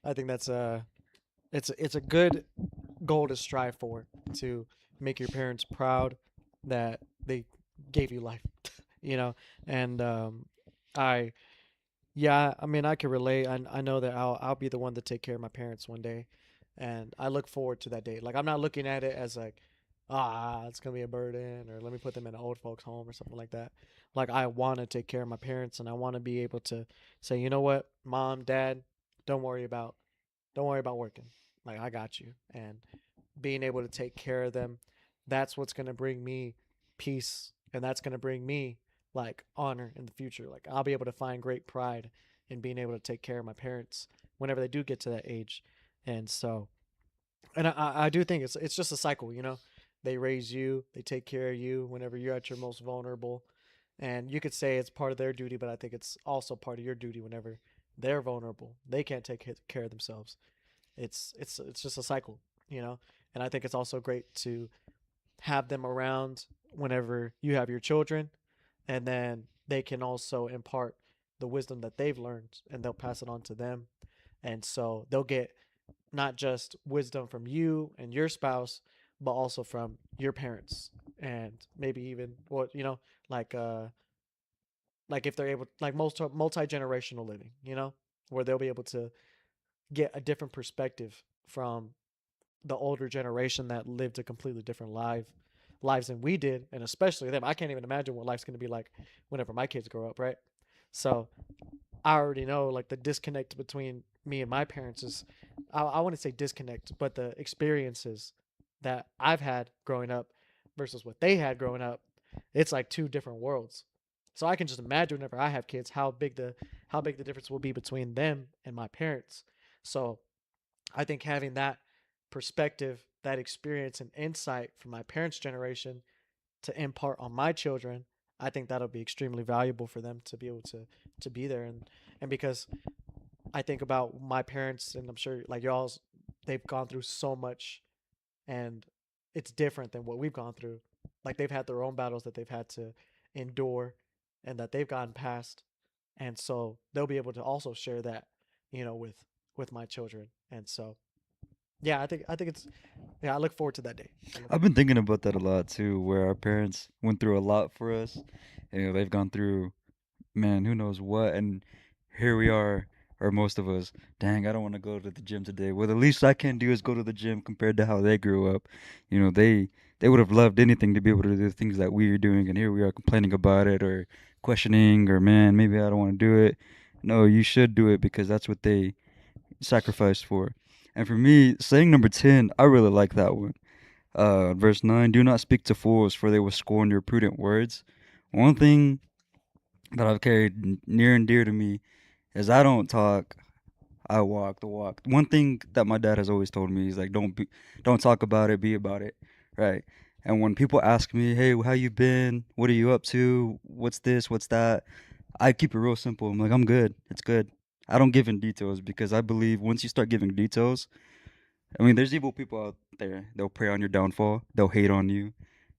I think that's it's a good goal to strive for, to make your parents proud that they gave you life, you know. And I I mean I can relate. I know that I'll be the one to take care of my parents one day, and I look forward to that day. Like I'm not looking at it as like it's gonna be a burden or let me put them in an old folks home or something like that. Like I want to take care of my parents, and I want to be able to say, you know what, mom, dad, don't worry about working. Like I got you. And being able to take care of them, that's what's going to bring me peace, and that's going to bring me like honor in the future. Like I'll be able to find great pride in being able to take care of my parents whenever they do get to that age. And so, and I do think it's just a cycle, you know. They raise you, they take care of you whenever you're at your most vulnerable, and you could say it's part of their duty, but I think it's also part of your duty whenever they're vulnerable. They can't take care of themselves. It's just a cycle, you know. And I think it's also great to have them around whenever you have your children, and then they can also impart the wisdom that they've learned, and they'll pass it on to them, and so they'll get not just wisdom from you and your spouse, but also from your parents, and maybe even what you know, like like if they're able, like multi generational living, you know, where they'll be able to get a different perspective from the older generation that lived a completely different lives than we did, and especially them. I can't even imagine what life's going to be like whenever my kids grow up, right? So I already know like the disconnect between me and my parents is, I wouldn't say disconnect, but the experiences that I've had growing up versus what they had growing up, it's like two different worlds. So I can just imagine whenever I have kids how big the difference will be between them and my parents. So I think having that perspective, that experience and insight from my parents' generation to impart on my children, I think that'll be extremely valuable for them to be able to be there. And because I think about my parents, and I'm sure like y'all's, they've gone through so much, and it's different than what we've gone through. Like they've had their own battles that they've had to endure and that they've gotten past, and so they'll be able to also share that, you know, with my children. And so yeah, I think it's, yeah, I look forward to that day. I've been thinking about that a lot too, where our parents went through a lot for us. And, they've gone through, man, who knows what, and here we are, or most of us. Dang, I don't want to go to the gym today. Well, the least I can do is go to the gym compared to how they grew up. They would have loved anything to be able to do the things that we are doing, and here we are complaining about it or questioning, or man, maybe I don't want to do it. No, you should do it because that's what they sacrificed for. And for me, saying number 10, I really like that one. Verse 9, do not speak to fools, for they will scorn your prudent words. One thing that I've carried near and dear to me is I don't talk, I walk the walk. One thing that my dad has always told me is like, don't talk about it, be about it, right? And when people ask me, hey, how you been? What are you up to? What's this? What's that? I keep it real simple. I'm like, I'm good. It's good. I don't give in details because I believe once you start giving details, I mean, there's evil people out there. They'll prey on your downfall. They'll hate on you.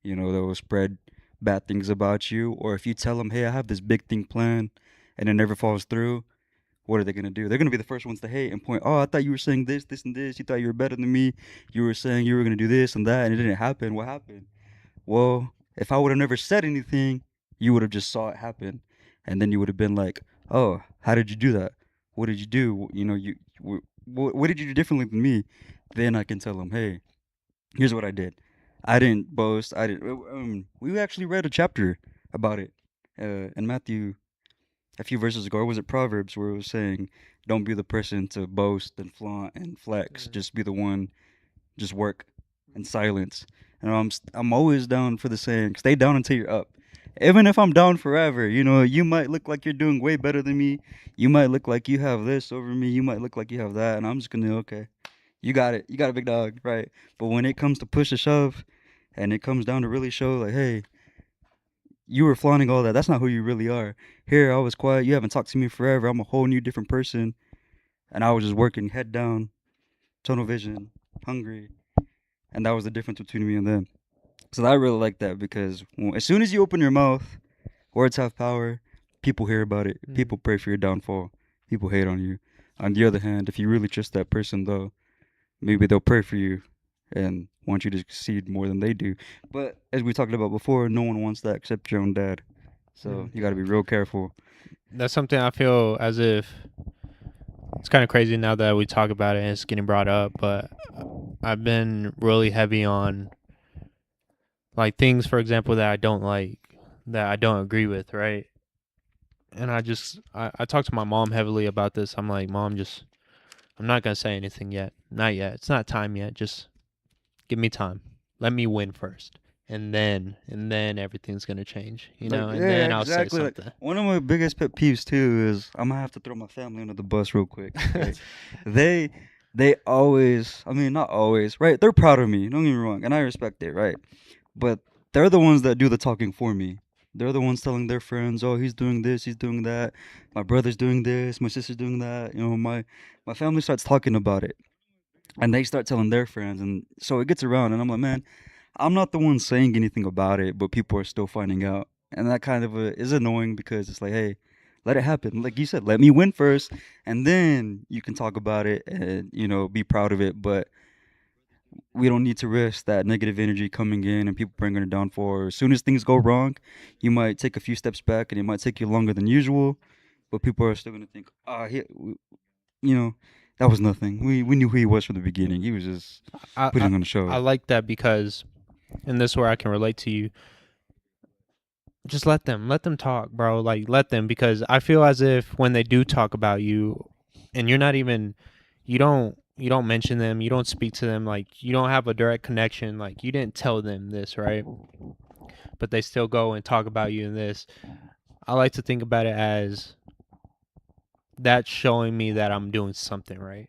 They'll spread bad things about you. Or if you tell them, hey, I have this big thing planned and it never falls through, what are they going to do? They're going to be the first ones to hate and point, oh, I thought you were saying this, this, and this. You thought you were better than me. You were saying you were going to do this and that, and it didn't happen. What happened? Well, if I would have never said anything, you would have just saw it happen. And then you would have been like, oh, how did you do that? What did you do? What did you do differently than me? Then I can tell them, hey, here's what I did. I didn't boast. I didn't. We actually read a chapter about it in Matthew a few verses ago. Or was it Proverbs where it was saying, don't be the person to boast and flaunt and flex. Just be the one, just work in silence. And I'm always down for the saying, stay down until you're up. Even if I'm down forever, you might look like you're doing way better than me. You might look like you have this over me. You might look like you have that. And I'm just going to, okay, you got it. You got a big dog, right? But when it comes to push a shove and it comes down to really show like, hey, you were flaunting all that. That's not who you really are. Here, I was quiet. You haven't talked to me forever. I'm a whole new different person. And I was just working head down, tunnel vision, hungry. And that was the difference between me and them. So I really like that because as soon as you open your mouth, words have power. People hear about it. People pray for your downfall. People hate on you. On the other hand, if you really trust that person, though, maybe they'll pray for you and want you to succeed more than they do. But as we talked about before, no one wants that except your own dad. So you got to be real careful. That's something I feel as if it's kind of crazy now that we talk about it and it's getting brought up, but I've been really heavy on like things, for example, that I don't like, that I don't agree with, right? And I talk to my mom heavily about this. I'm like, Mom, I'm not going to say anything yet. Not yet. It's not time yet. Just give me time. Let me win first. And then everything's going to change, and then I'll say something. Like, one of my biggest pet peeves too is I'm going to have to throw my family under the bus real quick. Right? they always, I mean, not always, right? They're proud of me. Don't get me wrong, and I respect it, right? But they're the ones that do the talking for me. They're the ones telling their friends, "Oh, he's doing this, he's doing that. My brother's doing this, my sister's doing that." You know, my family starts talking about it, and they start telling their friends, and so it gets around. And I'm like, man, I'm not the one saying anything about it, but people are still finding out, and that kind of is annoying because it's like, hey, let it happen. Like you said, let me win first, and then you can talk about it and be proud of it. But we don't need to risk that negative energy coming in and people bringing it down for. As soon as things go wrong, you might take a few steps back, and it might take you longer than usual, but people are still gonna think, you know, that was nothing. We knew who he was from the beginning. He was just I, I putting on a I show. like that because, and this is where I can relate to you. Just let them talk, bro. Like let them, because I feel as if when they do talk about you, and you're not even, you don't mention them, you don't speak to them, like you don't have a direct connection, like you didn't tell them this, right? But they still go and talk about you in this. I like to think about it as that's showing me that I'm doing something right.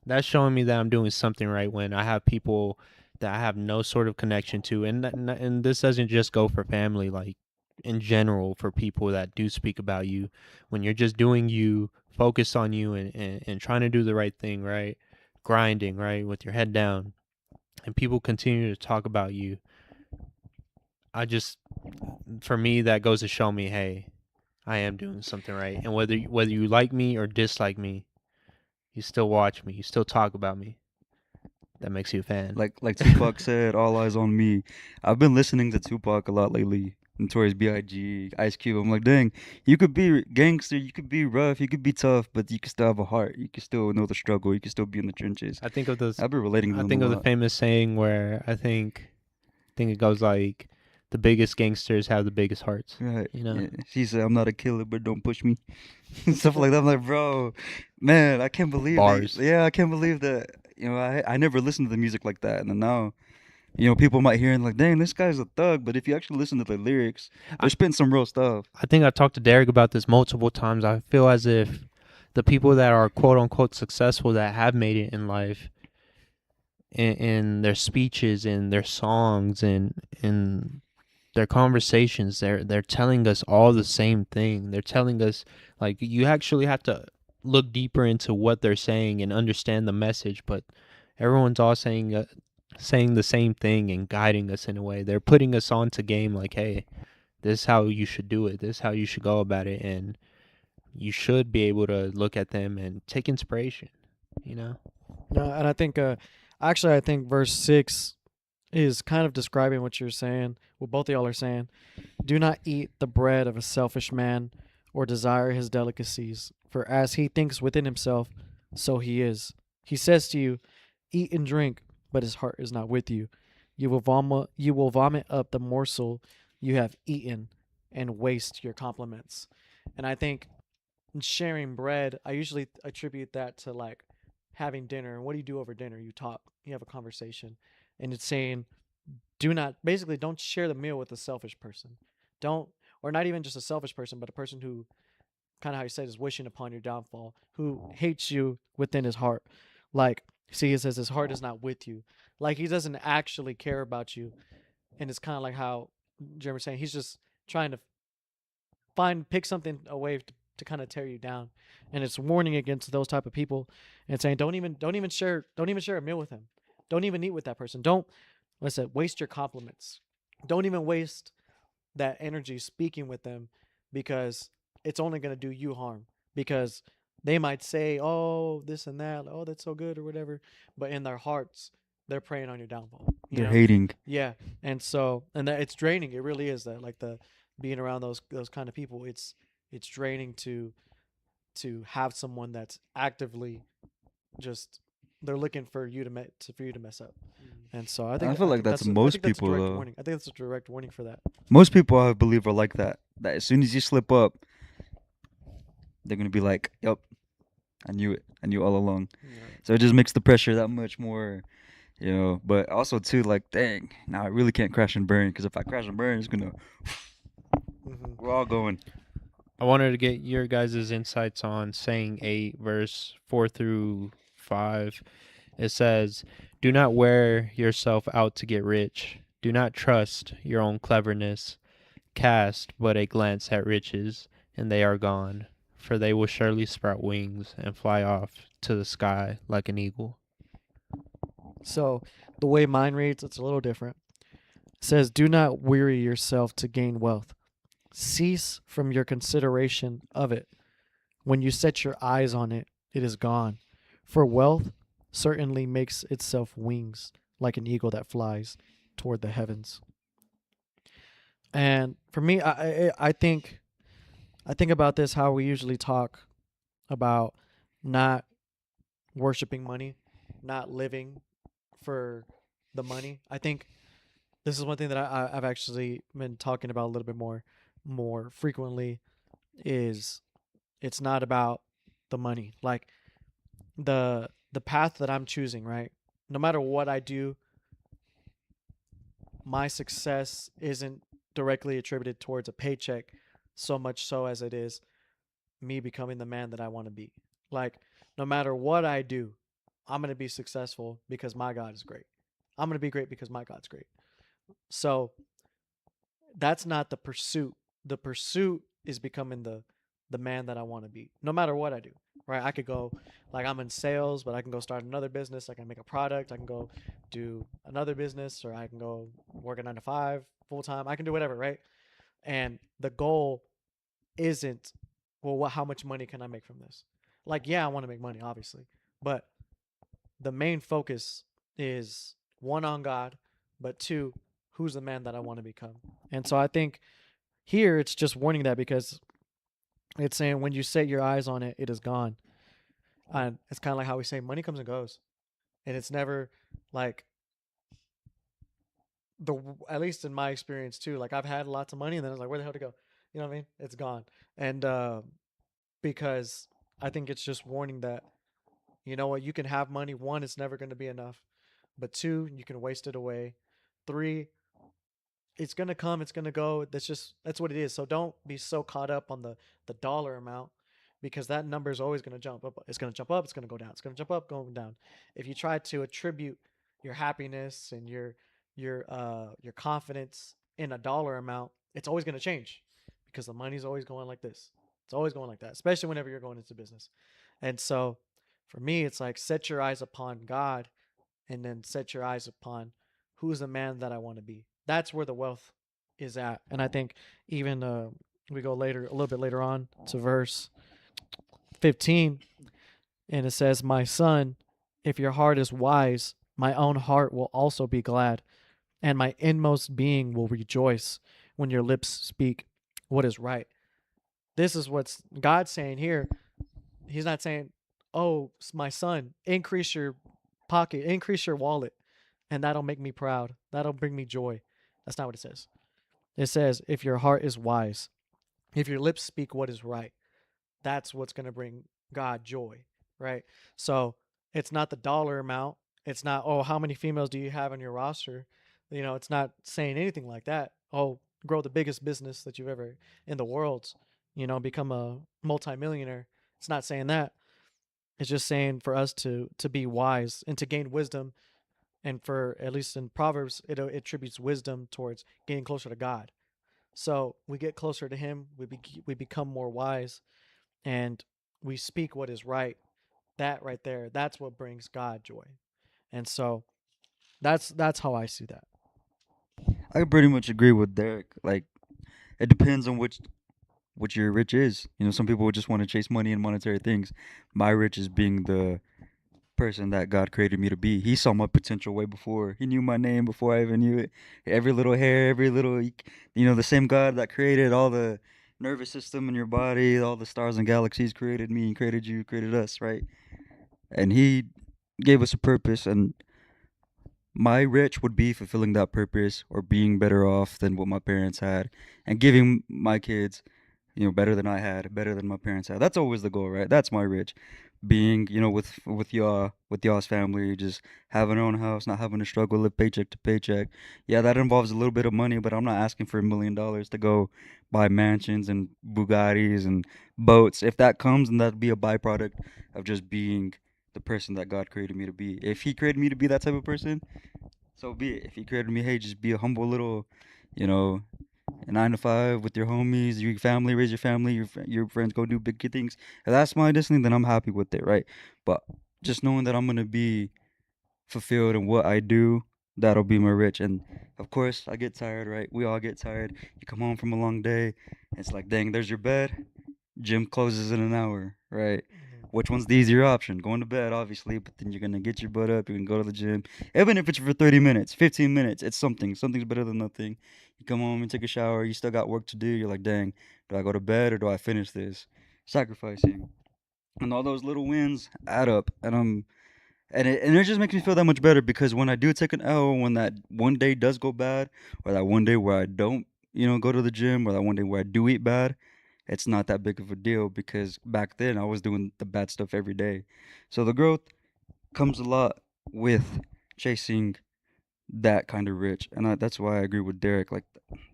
That's showing me that I'm doing something right when I have people that I have no sort of connection to, and this doesn't just go for family, like in general for people that do speak about you. When you're just doing you, focused on you, and trying to do the right thing, right, grinding, right, with your head down, and people continue to talk about you. I just, for me, that goes to show me, hey, I am doing something right, and whether you like me or dislike me, you still watch me, you still talk about me. That makes you a fan. Like Tupac said, "All eyes on me." I've been listening to Tupac a lot lately. Notorious B.I.G., Ice Cube. I'm like, dang, you could be gangster, you could be rough, you could be tough, but you can still have a heart. You can still know the struggle. You can still be in the trenches. I think of this. I've been relating to I them a think of the lot. famous saying where I think it goes like, "The biggest gangsters have the biggest hearts." Right. You know. Yeah. She said, "I'm not a killer, but don't push me." Stuff like that. I'm like, bro, man, I can't believe that. Bars. Yeah, I can't believe that. I never listened to the music like that, and then now, people might hear and like, dang, this guy's a thug. But if you actually listen to the lyrics, I, they're spitting some real stuff. I think I talked to Derek about this multiple times. I feel as if the people that are quote unquote successful that have made it in life, in their speeches, in their songs, and in their conversations, they're telling us all the same thing. They're telling us, like, you actually have to look deeper into what they're saying and understand the message, but everyone's all saying the same thing and guiding us in a way. They're putting us onto game, like, hey, this is how you should do it, this is how you should go about it, and you should be able to look at them and take inspiration, you know. No, and I think, actually, I think verse 6 is kind of describing what you're saying, what both of y'all are saying. Do not eat the bread of a selfish man or desire his delicacies, for as he thinks within himself, so he is. He says to you, eat and drink, but his heart is not with you. You will vomit up the morsel you have eaten and waste your compliments. And I think sharing bread, I usually attribute that to like having dinner. And what do you do over dinner? You talk, you have a conversation. And it's saying, do not, basically, don't share the meal with a selfish person. Don't, or not even just a selfish person, but a person who, kind of how you said, is wishing upon your downfall, who hates you within his heart. Like, see, it says his heart is not with you. Like, he doesn't actually care about you. And it's kind of like how Jeremy was saying, he's just trying to pick something away to kind of tear you down. And it's warning against those type of people and saying, don't even share a meal with him. Don't even eat with that person. Don't, let's say, waste your compliments. Don't even waste that energy speaking with them, because it's only going to do you harm, because they might say, oh, this and that, oh, that's so good or whatever, but in their hearts they're preying on your downfall, They're hating. yeah. And that it's draining. It really is. That, like, the being around those kind of people, it's draining to have someone that's actively just, they're looking for you for you to mess up. And so I think I feel like that's most people a direct though. warning. I think that's a direct warning for that. Most people, I believe, are like that. That as soon as you slip up, they're gonna be like, "Yep, I knew it. I knew all along." Yeah. So it just makes the pressure that much more, But also too, like, dang, now I really can't crash and burn, because if I crash and burn, it's gonna, we're all going. I wanted to get your guys' insights on saying 8 verse 4 through 5, it says, "Do not wear yourself out to get rich. Do not trust your own cleverness. Cast but a glance at riches, and they are gone, for they will surely sprout wings and fly off to the sky like an eagle." So the way mine reads, it's a little different. It says, "Do not weary yourself to gain wealth. Cease from your consideration of it. When you set your eyes on it, it is gone. For wealth certainly makes itself wings like an eagle that flies toward the heavens." And for me, I think about this how we usually talk about not worshiping money, not living for the money. I think this is one thing that I've actually been talking about a little bit more frequently is it's not about the money. Like the path that I'm choosing, right? No matter what I do, my success isn't directly attributed towards a paycheck so much so as it is me becoming the man that I want to be. Like no matter what I do, I'm going to be successful because my God is great. I'm going to be great because my God's great. So that's not the pursuit. The pursuit is becoming the man that I want to be, no matter what I do. Right? I could go like I'm in sales, but I can go start another business. I can make a product. I can go do another business, or I can go work a 9 to 5 full time. I can do whatever, right? And the goal isn't, well, how much money can I make from this? Like, yeah, I want to make money, obviously, but the main focus is one on God, but two, who's the man that I want to become. And so I think here it's just warning that because it's saying when you set your eyes on it, it is gone. And it's kind of like how we say money comes and goes, and it's never like the, at least in my experience too. Like I've had lots of money, and then I was like, where the hell to go? You know what I mean? It's gone, and because I think it's just warning that you know what, you can have money. One, it's never going to be enough, but two, you can waste it away. Three, it's gonna come, it's gonna go. That's what it is. So don't be so caught up on the dollar amount because that number is always gonna jump up. It's gonna jump up. It's gonna go down. It's gonna jump up, going down. If you try to attribute your happiness and your confidence in a dollar amount, it's always gonna change because the money's always going like this. It's always going like that, especially whenever you're going into business. And so, for me, it's like set your eyes upon God, and then set your eyes upon who's the man that I want to be. That's where the wealth is at. And I think even we go later, a little bit later on to verse 15, and it says, "My son, if your heart is wise, my own heart will also be glad, and my inmost being will rejoice when your lips speak what is right." This is what's God's saying here. He's not saying, "Oh, my son, increase your pocket, increase your wallet, and that'll make me proud. That'll bring me joy." That's not what it says. It says, "If your heart is wise, if your lips speak what is right, that's what's going to bring God joy," right? So it's not the dollar amount. It's not, oh, how many females do you have on your roster? You know, it's not saying anything like that. Oh, grow the biggest business that you've ever in the world, you know, become a multimillionaire. It's not saying that. It's just saying for us to be wise and to gain wisdom, and for at least in Proverbs, it attributes wisdom towards getting closer to God. So we get closer to Him, we become more wise, and we speak what is right. That right there, that's what brings God joy. And so that's how I see that. I pretty much agree with Derek. Like, it depends on which your rich is. You know, some people would just want to chase money and monetary things. My rich is being the person that God created me to be. He saw my potential way before. He knew my name before I even knew it. Every little hair, every little, the same God that created all the nervous system in your body, all the stars and galaxies created me, created you, created us, right? And He gave us a purpose, and my rich would be fulfilling that purpose or being better off than what my parents had and giving my kids, better than I had, better than my parents had. That's always the goal, right? That's my rich. Being, with y'all's family, just having our own house, not having to struggle, live paycheck to paycheck. Yeah, that involves a little bit of money, but I'm not asking for $1 million to go buy mansions and Bugattis and boats. If that comes, then that'd be a byproduct of just being the person that God created me to be. If He created me to be that type of person, so be it. If He created me, hey, just be a humble little, you know, a 9 to 5 with your homies, your family, raise your family, your friends, go do big kid things. If that's my destiny, then I'm happy with it, right? But just knowing that I'm gonna be fulfilled in what I do, that'll be my rich. And of course, I get tired, right? We all get tired. You come home from a long day, it's like, dang, there's your bed. Gym closes in an hour, right? Which one's the easier option? Going to bed, obviously, but then you're gonna get your butt up. You can go to the gym, even if it's for 30 minutes, 15 minutes. It's something. Something's better than nothing. You come home and take a shower. You still got work to do. You're like, dang, do I go to bed or do I finish this? Sacrificing, and all those little wins add up, and it just makes me feel that much better because when I do take an L, when that one day does go bad, or that one day where I don't, go to the gym, or that one day where I do eat bad, it's not that big of a deal because back then I was doing the bad stuff every day. So the growth comes a lot with chasing that kind of rich, and that's why I agree with Derek. Like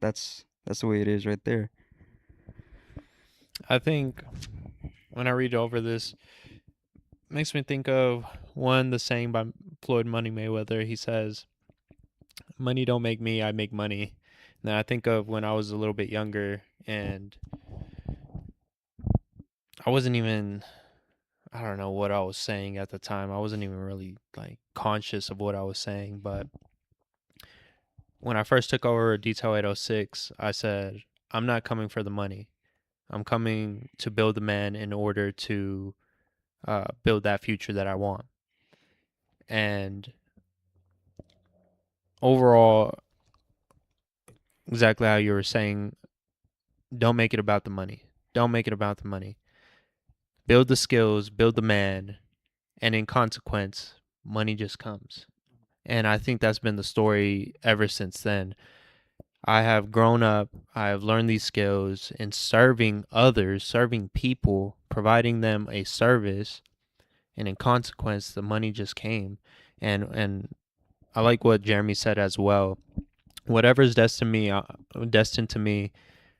that's the way it is right there. I think when I read over this, it makes me think of the saying by Floyd Money Mayweather. He says, "Money don't make me, I make money." Now I think of when I was a little bit younger and I wasn't even, I don't know what I was saying at the time. I wasn't even really like conscious of what I was saying. But when I first took over Detail 806, I said, I'm not coming for the money. I'm coming to build the man in order to build that future that I want. And overall, exactly how you were saying, don't make it about the money. Don't make it about the money. Build the skills, build the man, and in consequence, money just comes. And I think that's been the story ever since then. I have grown up, I have learned these skills in serving others, serving people, providing them a service, and in consequence, the money just came. And I like what Jeremy said as well. Whatever's destined to me,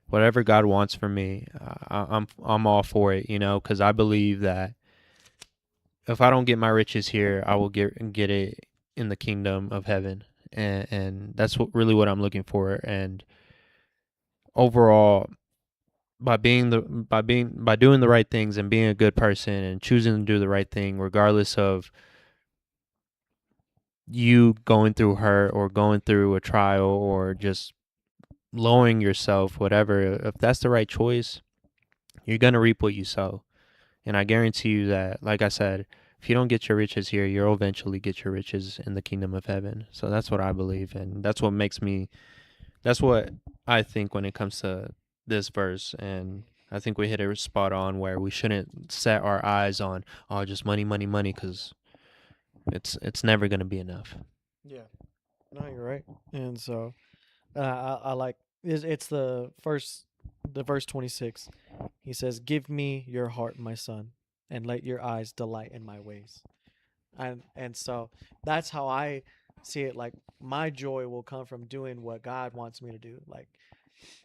whatever God wants for me, I'm all for it, because I believe that if I don't get my riches here, I will get it in the kingdom of heaven, and that's really what I'm looking for. And overall, by doing the right things and being a good person and choosing to do the right thing, regardless of you going through hurt or going through a trial or just lowering yourself, whatever, if that's the right choice, you're gonna reap what you sow. And I guarantee you that, like I said, if you don't get your riches here, you'll eventually get your riches in the kingdom of heaven. So that's what I believe, and that's what I think when it comes to this verse. And I think we hit it spot on where we shouldn't set our eyes on, just money, money, money, because it's never going to be enough. Yeah. No, you're right. And so I like it's the verse 26. He says, "Give me your heart, my son, and let your eyes delight in my ways." And so that's how I see it. Like, my joy will come from doing what God wants me to do. Like,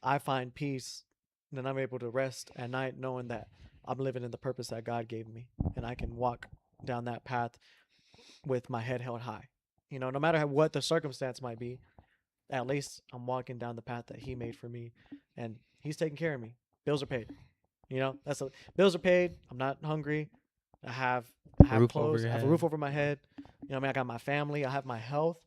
I find peace, and then I'm able to rest at night knowing that I'm living in the purpose that God gave me, and I can walk down that path with my head held high. No matter what the circumstance might be, at least I'm walking down the path that He made for me, and He's taking care of me. Bills are paid. Bills are paid. I'm not hungry. I have Roof over clothes. your I have a head. roof over my head. I got my family. I have my health.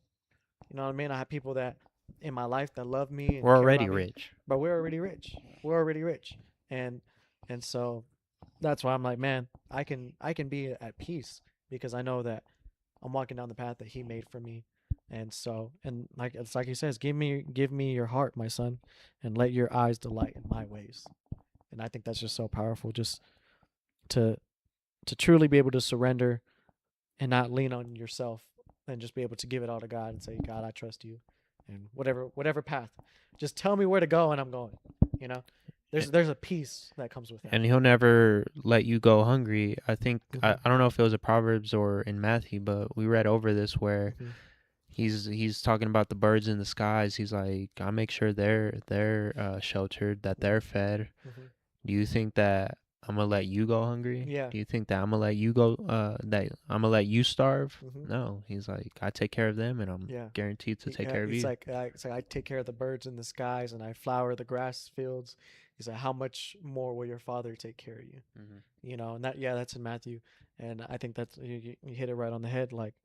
You know what I mean? I have people that in my life that love me and We're care already about me. rich. But we're already rich. We're already rich. And so that's why I'm like, man, I can be at peace because I know that I'm walking down the path that He made for me. And so, and like it's like He says, give me your heart, my son, and let your eyes delight in my ways. And I think that's just so powerful, just to truly be able to surrender and not lean on yourself, and just be able to give it all to God and say, God, I trust you, and whatever path, just tell me where to go and I'm going. There's a peace that comes with that. And He'll never let you go hungry. I think I Mhm. don't know if it was in Proverbs or in Matthew, but we read over this where Mhm. he's talking about the birds in the skies. He's like, I make sure they're sheltered, that they're fed. Mhm. Do you think that I'm gonna let you go hungry? Yeah. Do you think that I'm gonna let you go? That I'm gonna let you starve? Mhm. No. He's like, I take care of them, and I'm Yeah. guaranteed to take Yeah, care of it's you. like it's like I take care of the birds in the skies and I flower the grass fields. He's like, how much more will your father take care of you? Mhm. You know, and that's in Matthew, and I think that's you hit it right on the head. Like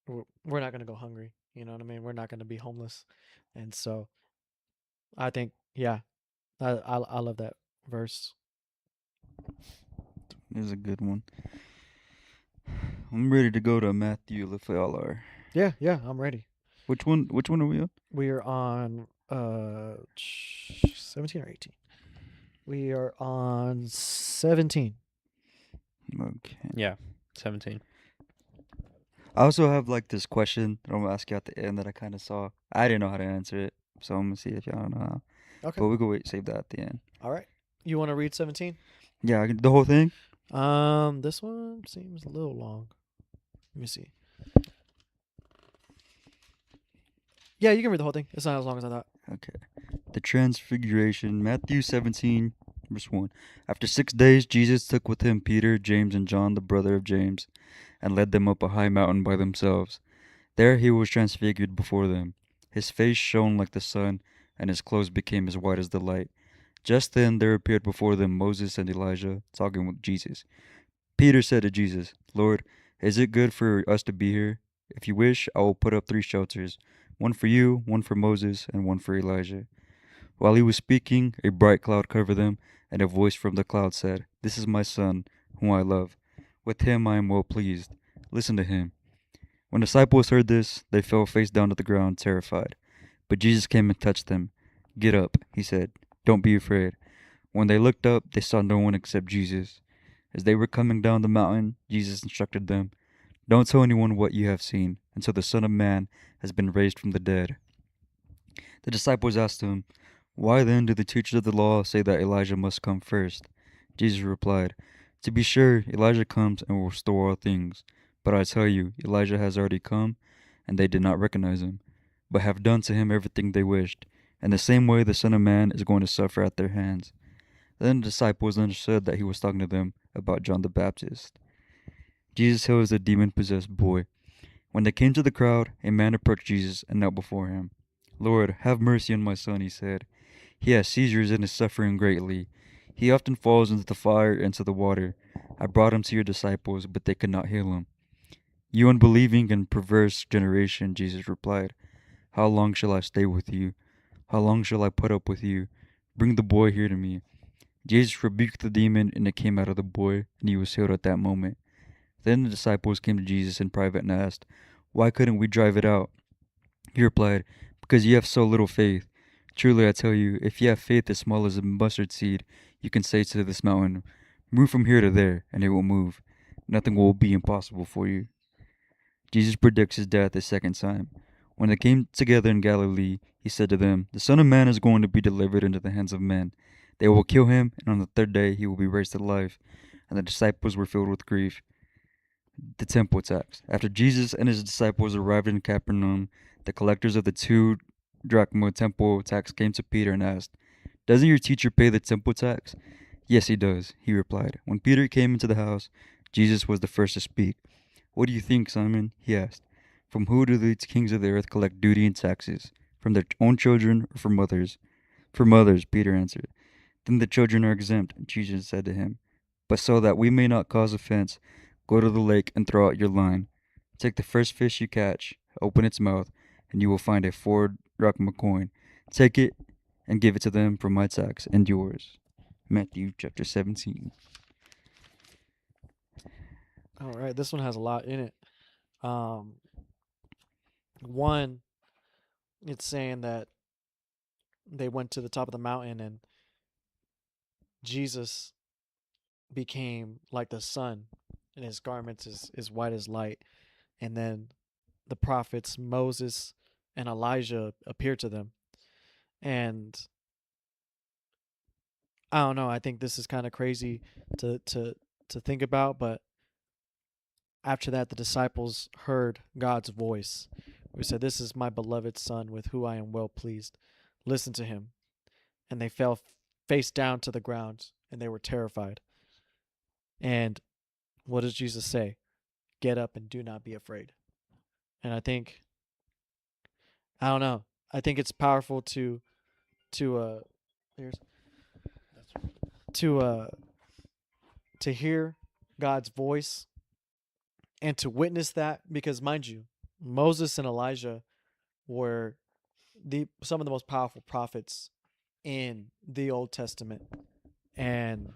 we're not gonna go hungry. You know what I mean? We're not gonna be homeless, and so I think I love that verse. This is a good one. I'm ready to go to Matthew if y'all are. Yeah, I'm ready. Which one? Which one are we on? We are on 17 or 18. We are on 17. Okay. Yeah, 17. I also have like this question that I'm gonna ask you at the end that I kind of saw. I didn't know how to answer it, so I'm gonna see if y'all know how. Okay. But we can save that at the end. All right. You want to read 17? Yeah, the whole thing. This one seems a little long. Let me see. Yeah, you can read the whole thing. It's not as long as I thought. Okay. The Transfiguration, Matthew 17, verse 1. After 6 days, Jesus took with him Peter, James, and John, the brother of James, and led them up a high mountain by themselves. There he was transfigured before them. His face shone like the sun, and his clothes became as white as the light. Just then there appeared before them Moses and Elijah, talking with Jesus. Peter said to Jesus, Lord, is it good for us to be here? If you wish, I will put up 3 shelters, one for you, one for Moses, and one for Elijah. While he was speaking, a bright cloud covered them, and a voice from the cloud said, This is my son, whom I love. With him I am well pleased. Listen to him. When the disciples heard this, they fell face down to the ground, terrified. But Jesus came and touched them. Get up, he said. Don't be afraid. When they looked up, they saw no one except Jesus. As they were coming down the mountain, Jesus instructed them, Don't tell anyone what you have seen, until the Son of Man has been raised from the dead. The disciples asked him, Why then do the teachers of the law say that Elijah must come first? Jesus replied, To be sure, Elijah comes and will restore all things. But I tell you, Elijah has already come, and they did not recognize him, but have done to him everything they wished. In the same way, the Son of Man is going to suffer at their hands. Then the disciples understood that he was talking to them about John the Baptist. Jesus heals a demon-possessed boy. When they came to the crowd, a man approached Jesus and knelt before him. Lord, have mercy on my son, he said. He has seizures and is suffering greatly. He often falls into the fire and into the water. I brought him to your disciples, but they could not heal him. You unbelieving and perverse generation, Jesus replied. How long shall I stay with you? How long shall I put up with you? Bring the boy here to me. Jesus rebuked the demon, and it came out of the boy, and he was healed at that moment. Then the disciples came to Jesus in private and asked, Why couldn't we drive it out? He replied, Because you have so little faith. Truly I tell you, if you have faith as small as a mustard seed, you can say to this mountain, Move from here to there, and it will move. Nothing will be impossible for you. Jesus predicts his death a second time. When they came together in Galilee, he said to them, The Son of Man is going to be delivered into the hands of men. They will kill him, and on the third day he will be raised to life. And the disciples were filled with grief. The temple tax. After Jesus and his disciples arrived in Capernaum, the collectors of the 2 drachma temple tax came to Peter and asked, Doesn't your teacher pay the temple tax? Yes, he does, he replied. When Peter came into the house, Jesus was the first to speak. What do you think, Simon? He asked. From who do the kings of the earth collect duty and taxes? From their own children or from mothers? From mothers, Peter answered. Then the children are exempt, Jesus said to him. But so that we may not cause offense, go to the lake and throw out your line. Take the first fish you catch, open its mouth, and you will find a 4 drachma coin. Take it and give it to them for my tax and yours. Matthew chapter 17. All right, this one has a lot in it. Um, one, it's saying that they went to the top of the mountain and Jesus became like the sun, and his garments is white as light. And then the prophets Moses and Elijah appeared to them. And I don't know, I think this is kind of crazy to think about, but after that the disciples heard God's voice. We said, This is my beloved son with whom I am well pleased. Listen to him. And they fell face down to the ground and they were terrified. And what does Jesus say? Get up and do not be afraid. And I think, I don't know. I think it's powerful to here's to to hear God's voice and to witness that, because mind you, Moses and Elijah were some of the most powerful prophets in the Old Testament, and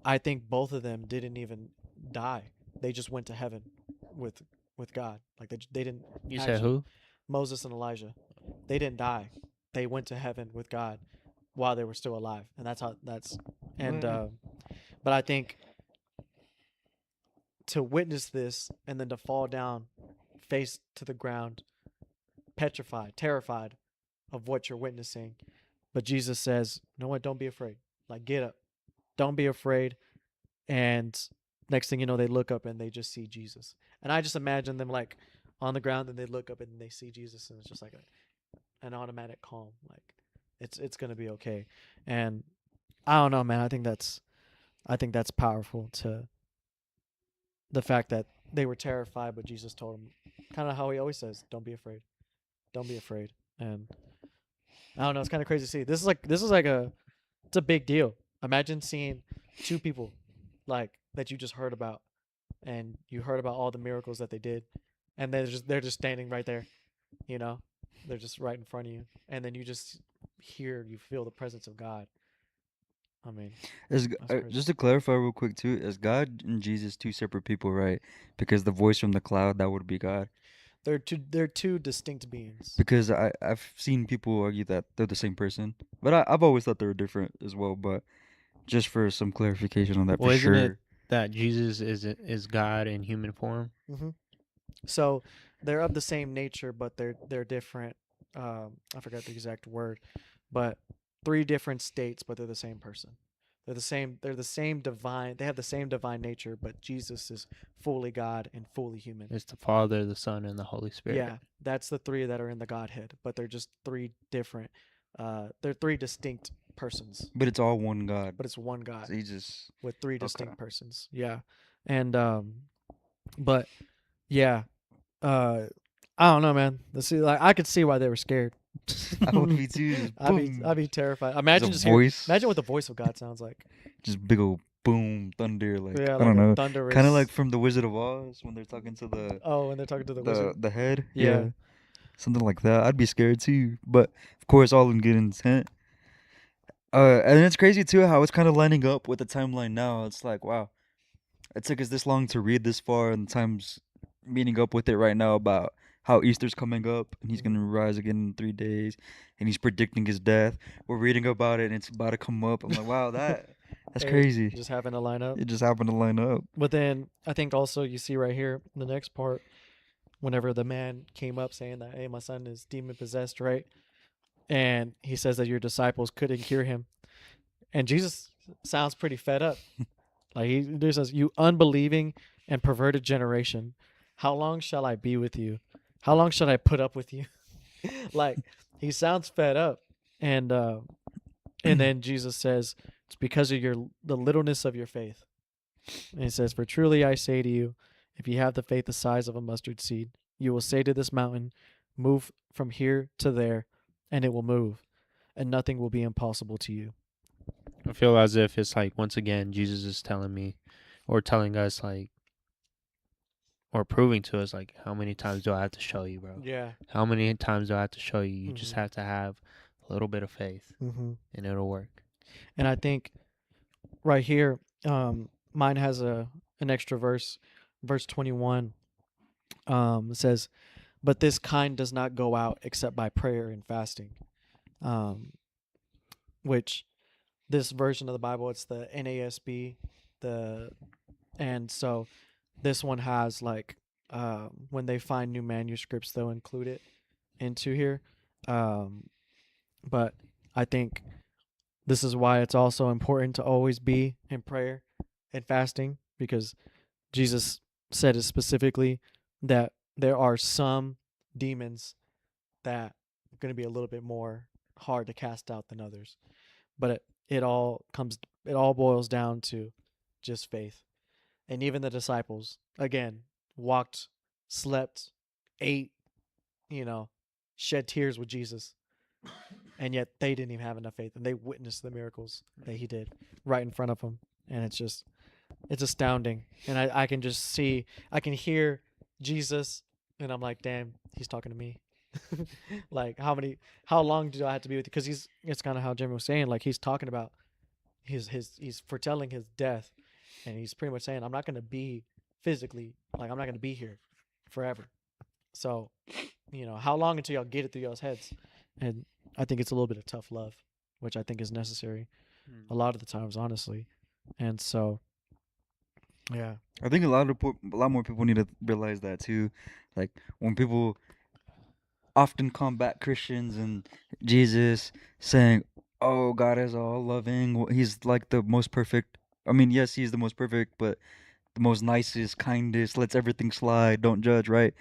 I think both of them didn't even die. They just went to heaven with God. Like they didn't. You said who? Moses and Elijah. They didn't die. They went to heaven with God while they were still alive, and that's how that's. And What? but I think to witness this and then to fall down, face to the ground, petrified, terrified of what you're witnessing. But Jesus says, "You know what? Don't be afraid. Like, get up. Don't be afraid." And next thing you know, they look up and they just see Jesus. And I just imagine them like on the ground, and they look up and they see Jesus, and it's just like an automatic calm. Like it's gonna be okay. And I don't know, man. I think that's powerful, to the fact that they were terrified, but Jesus told them, kind of how he always says, "Don't be afraid. Don't be afraid." And I don't know. It's kind of crazy to see. This is like it's a big deal. Imagine seeing two people like that you just heard about, and you heard about all the miracles that they did, and they're just standing right there, you know, they're just right in front of you, and then you feel the presence of God. I mean, Is that's crazy. just to clarify real quick too, is God and Jesus two separate people, right? Because the voice from the cloud, that would be God. They're two distinct beings. Because I've seen people argue that they're the same person, but I've always thought they were different as well. But just for some clarification on that, Well, for isn't it sure. that Jesus is God in human form? Mm-hmm. So they're of the same nature, but they're different. I forgot the exact word, but three different states, but they're the same person. They're the same. They're the same divine. They have the same divine nature, but Jesus is fully God and fully human. It's the Father, the Son, and the Holy Spirit. Yeah, that's the three that are in the Godhead, but they're just three different. They're three distinct persons, But it's all one God. but it's one God So he just with three okay. distinct persons. Yeah, and but yeah, I don't know, man. Like I could see why they were scared. I would be too. Just boom. I'd be terrified. There's Imagine a just voice. imagine what the voice of God sounds like. Just big old boom thunder, like Yeah, I like don't a know, thunderous. kind of like from the Wizard of Oz when they're talking to the Oh, and they're talking to the wizard. the head. Yeah. Something like that. I'd be scared too, but of course, all in good intent. And it's crazy too how it's kind of lining up with the timeline now. It's like, wow, it took us this long to read this far, and time's meeting up with it right now about how Easter's coming up, and he's gonna rise again in 3 days, and he's predicting his death. We're reading about it, and it's about to come up. I'm like, wow, that's It crazy. just happened to line up. It just happened to line up. But then I think also you see right here in the next part, whenever the man came up saying that, "Hey, my son is demon possessed," right? And he says that your disciples couldn't cure him, and Jesus sounds pretty fed up. Like he says, "You unbelieving and perverted generation, how long shall I be with you? How long shall I put up with you?" Like he sounds fed up, and then Jesus says, "It's because of the littleness of your faith." And he says, "For truly I say to you, if you have the faith the size of a mustard seed, you will say to this mountain, 'Move from here to there,' and it will move, and nothing will be impossible to you." I feel as if it's like, once again, Jesus is telling me, or telling us, like, or proving to us, like, how many times do I have to show you, bro? Yeah. How many times do I have to show you? You just Mhm. have to have a little bit of faith, Mm-hmm. and it'll work. And I think right here, mine has an extra verse, verse 21. It says, "But this kind does not go out except by prayer and fasting," which this version of the Bible, it's the NASB, and so this one has like when they find new manuscripts, they'll include it into here. But I think this is why it's also important to always be in prayer and fasting, because Jesus said it specifically that there are some demons that are going to be a little bit more hard to cast out than others. But it all boils down to just faith. And even the disciples, again, walked, slept, ate, you know, shed tears with Jesus. And yet they didn't even have enough faith. And they witnessed the miracles that he did right in front of them. And it's astounding. And I can just see, I can hear Jesus, and I'm like, damn, he's talking to me. Like, how long do I have to be with you? Because it's kind of how Jimmy was saying, like, he's talking about he's foretelling his death. And he's pretty much saying, I'm not going to be physically, like, I'm not going to be here forever. So, how long until y'all get it through y'all's heads? And I think it's a little bit of tough love, which I think is necessary a lot of the times, honestly. And so, yeah. I think a lot more people need to realize that too. Like when people often combat Christians and Jesus, saying, "Oh, God is all loving. He's like the most perfect." I mean, yes, he's the most perfect, but the most nicest, kindest, lets everything slide, don't judge, right?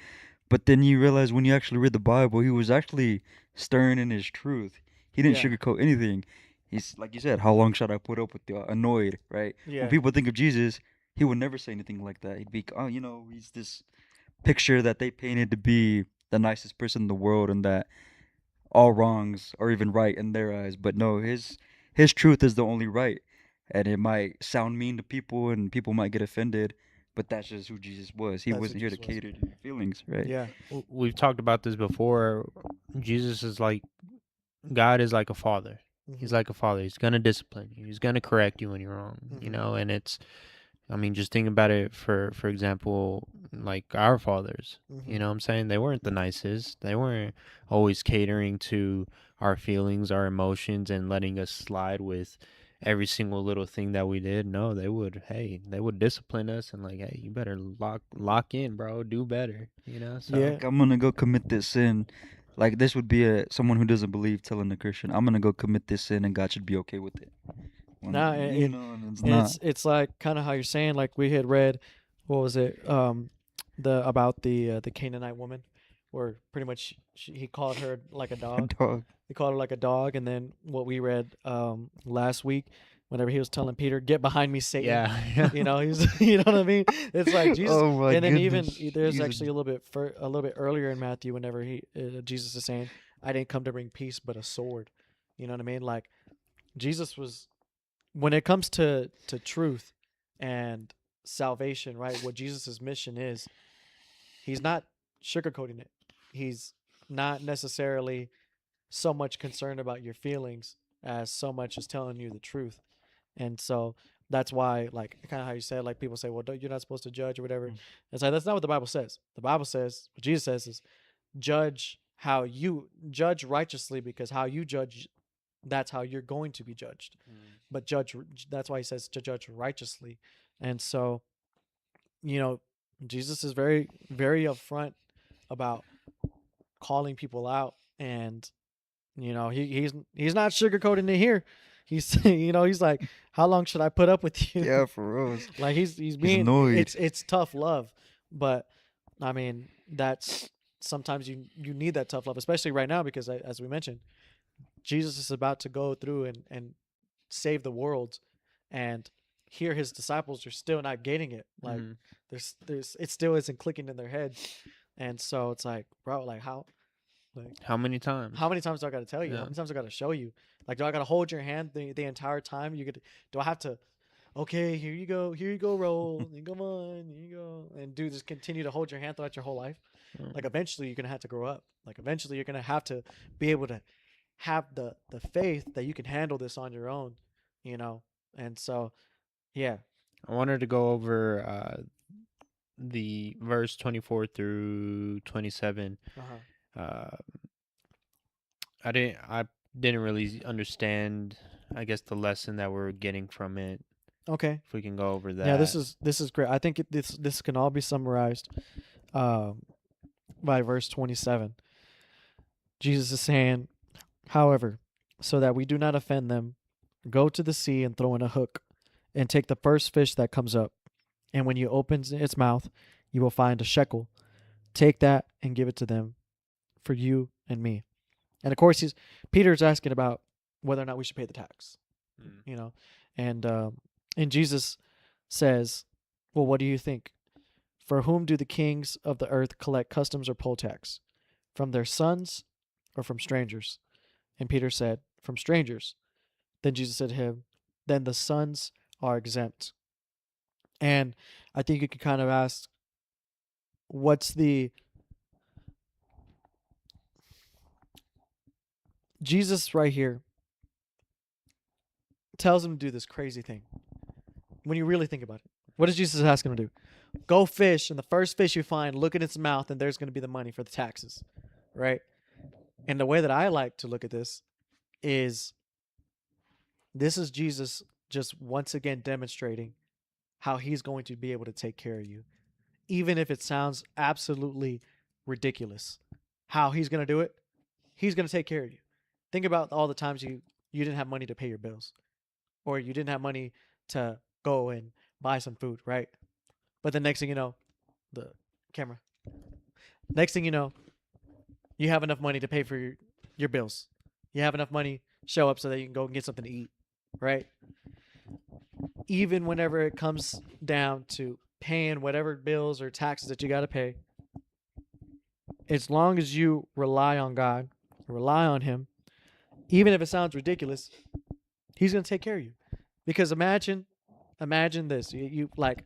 But then you realize when you actually read the Bible, he was actually stern in his truth. He didn't Yeah. sugarcoat anything. He's like you said, how long should I put up with the annoyed, right? Yeah. When people think of Jesus, he would never say anything like that. He'd be, oh, he's this picture that they painted to be the nicest person in the world, and that all wrongs are even right in their eyes. But no, his truth is the only right, and it might sound mean to people, and people might get offended. But that's just who Jesus was. He That's who wasn't here to Jesus was. cater to your feelings, right? Yeah. We've talked about this before. Jesus is like, God is like a father. He's Mhm. like a father. He's gonna discipline you. He's gonna correct you when you're wrong. Mhm. And I mean, just think about it. For example, like our fathers. Mhm. You know what I'm saying? They weren't the nicest. They weren't always catering to our feelings, our emotions, and letting us slide with every single little thing that we did. No, they would discipline us and like, hey, you better lock in, bro. Do better. So Yeah. Like, I'm gonna go commit this sin. Like, this would be someone who doesn't believe telling a Christian, I'm gonna go commit this sin and God should be okay with it. When, Nah, and it's and not. it's like kind of how you're saying, like we had read, what was it, about the Canaanite woman, where pretty much he called her like a dog. Dog. He called her like a dog, and then what we read last week, whenever he was telling Peter, "Get behind me, Satan." yeah. He's you know what I mean. It's like Jesus, Oh my and then even goodness. there's He's a- actually a little bit earlier in Matthew, whenever Jesus is saying, "I didn't come to bring peace, but a sword." You know what I mean? Like Jesus was, when it comes to truth and salvation, right? What Jesus' mission is, he's not sugarcoating it. He's not necessarily so much concerned about your feelings as so much as telling you the truth. And so that's why, like, kind of how you said, like, people say, well, you're not supposed to judge or whatever. It's like, that's not what the Bible says. The Bible says, what Jesus says is, judge righteously, because how you judge, that's how you're going to be judged. But that's why he says to judge righteously. And so, Jesus is very, very upfront about calling people out, and he's not sugarcoating it here. He's he's like, how long should I put up with you? Yeah, for real. Like he's being, annoyed. it's tough love. But I mean, that's sometimes you need that tough love, especially right now, because as we mentioned, Jesus is about to go through and save the world, and here his disciples are still not getting it. Like there's it still isn't clicking in their heads. And so it's like, bro, like How many times? how many times do I got to tell you? Yeah. How many times do I got to show you? Like, do I got to hold your hand the entire time? Do I have to, okay, here you go, Raul, come on, here you go, and just continue to hold your hand throughout your whole life? Like, eventually you're gonna have to grow up. Like, eventually you're gonna have to be able to have the faith that you can handle this on your own, And so, yeah. I wanted to go over the verse 24 through 27. Uh, I didn't really understand, I guess, the lesson that we're getting from it. Okay. If we can go over that. Yeah, this is great. I think this can all be summarized by verse 27. Jesus is saying, however, so that we do not offend them, go to the sea and throw in a hook, and take the first fish that comes up. And when you open its mouth, you will find a shekel. Take that and give it to them for you and me. And of course, Peter's asking about whether or not we should pay the tax, and Jesus says, well, what do you think? For whom do the kings of the earth collect customs or poll tax? From their sons or from strangers? And Peter said, from strangers. Then Jesus said to him, then the sons are exempt. And I think you could kind of ask, what's the Jesus right here tells him to do this crazy thing. When you really think about it, what does Jesus ask him to do? Go fish, and the first fish you find, look at its mouth, and there's going to be the money for the taxes, right? And the way that I like to look at this is Jesus just once again demonstrating how he's going to be able to take care of you, even if it sounds absolutely ridiculous. How he's going to do it? He's going to take care of you. Think about all the times you didn't have money to pay your bills, or you didn't have money to go and buy some food, right? But the next thing you know, the camera. Next thing you know, you have enough money to pay for your bills. You have enough money show up so that you can go and get something to eat, right? Even whenever it comes down to paying whatever bills or taxes that you got to pay, as long as you rely on God, rely on him, even if it sounds ridiculous, he's going to take care of you. Because imagine this. You like,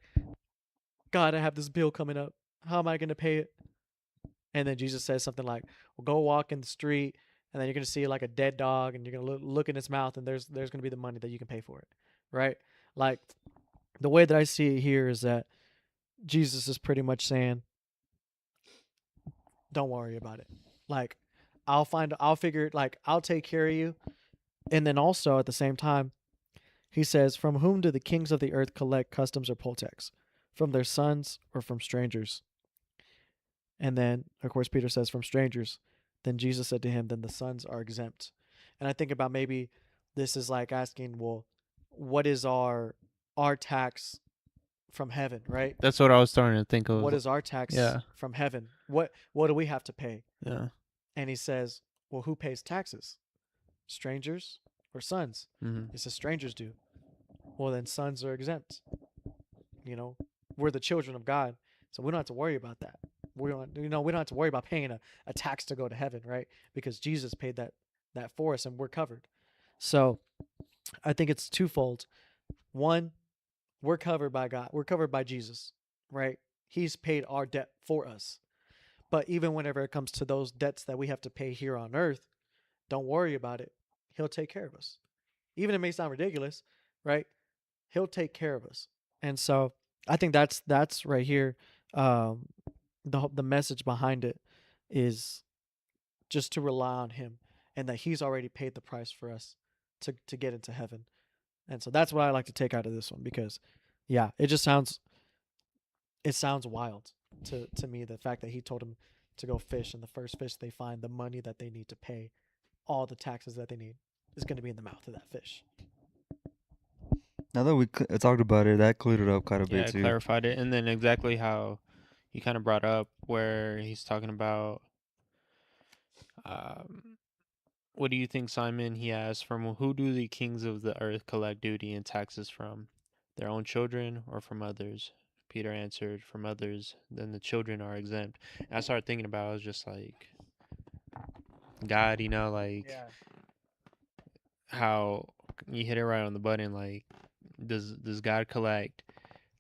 God, I have this bill coming up. How am I going to pay it? And then Jesus says something like, well, go walk in the street, and then you're going to see like a dead dog, and you're going to look in its mouth, and there's going to be the money that you can pay for it, right? Like, the way that I see it here is that Jesus is pretty much saying, don't worry about it. Like, I'll figure it, like, I'll take care of you. And then also at the same time, he says, from whom do the kings of the earth collect customs or poll tax? From their sons or from strangers? And then, of course, Peter says, from strangers. Then Jesus said to him, then the sons are exempt. And I think about maybe this is like asking, well, what is our tax from heaven, right? That's what I was starting to think of. What is our tax from heaven? What do we have to pay? Yeah. And he says, well, who pays taxes? Strangers or sons? Mm-hmm. He says strangers do. Well, then sons are exempt. You know, we're the children of God, so we don't have to worry about that. We don't have to worry about paying a tax to go to heaven, right? Because Jesus paid that for us, and we're covered. So I think it's twofold. One, we're covered by God. We're covered by Jesus, right? He's paid our debt for us. But even whenever it comes to those debts that we have to pay here on earth, don't worry about it. He'll take care of us. Even if it may sound ridiculous, right? He'll take care of us. And so I think that's right here. The message behind it is just to rely on him, and that he's already paid the price for us to get into heaven. And so that's what I like to take out of this one, because yeah, it sounds wild to me, the fact that he told him to go fish, and the first fish they find, the money that they need to pay all the taxes that they need is going to be in the mouth of that fish. Now that we talked about it, that cleared it up quite a bit too. Yeah, clarified it. And then exactly how you kind of brought up where he's talking about, what do you think, Simon? He asked, from who do the kings of the earth collect duty and taxes from? Their own children or from others? Peter answered, from others. Then the children are exempt. And I started thinking about, I was just like, God, like how you hit it right on the button. Like, does God collect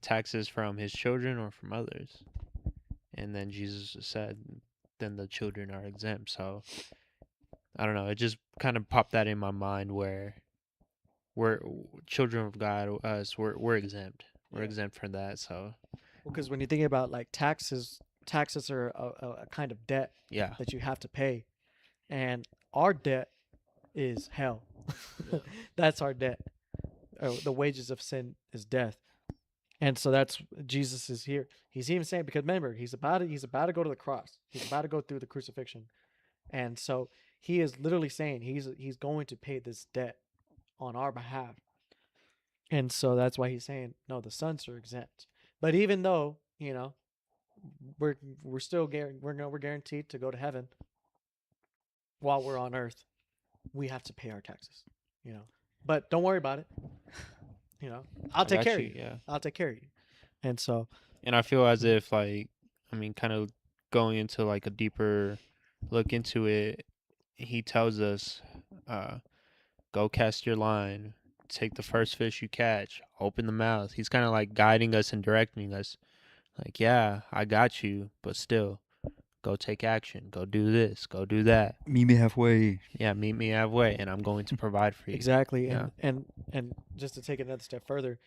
taxes from his children or from others? And then Jesus said, then the children are exempt. So I don't know, it just kind of popped that in my mind, where we're children of God, we're exempt. We're exempt from that. So because when you think about like taxes are a kind of debt that you have to pay, and our debt is hell. That's our debt. The wages of sin is death. And so that's Jesus is here. He's even saying, because remember, he's about to go to the cross. He's about to go through the crucifixion. And so he is literally saying he's going to pay this debt on our behalf. And so that's why he's saying, no, the sons are exempt. But even though, we're still we're guaranteed to go to heaven while we're on earth, we have to pay our taxes, But don't worry about it. You know, I'll I take got care you, of you. yeah. I'll take care of you. And so, And I feel as if, like, I mean, kind of going into like a deeper look into it, he tells us, go cast your line, take the first fish you catch, open the mouth. He's kind of like guiding us and directing us. Like, yeah, I got you, but still, go take action. Go do this. Go do that. Meet me halfway. Yeah, meet me halfway, and I'm going to provide for you. exactly. Yeah. And just to take it another step further,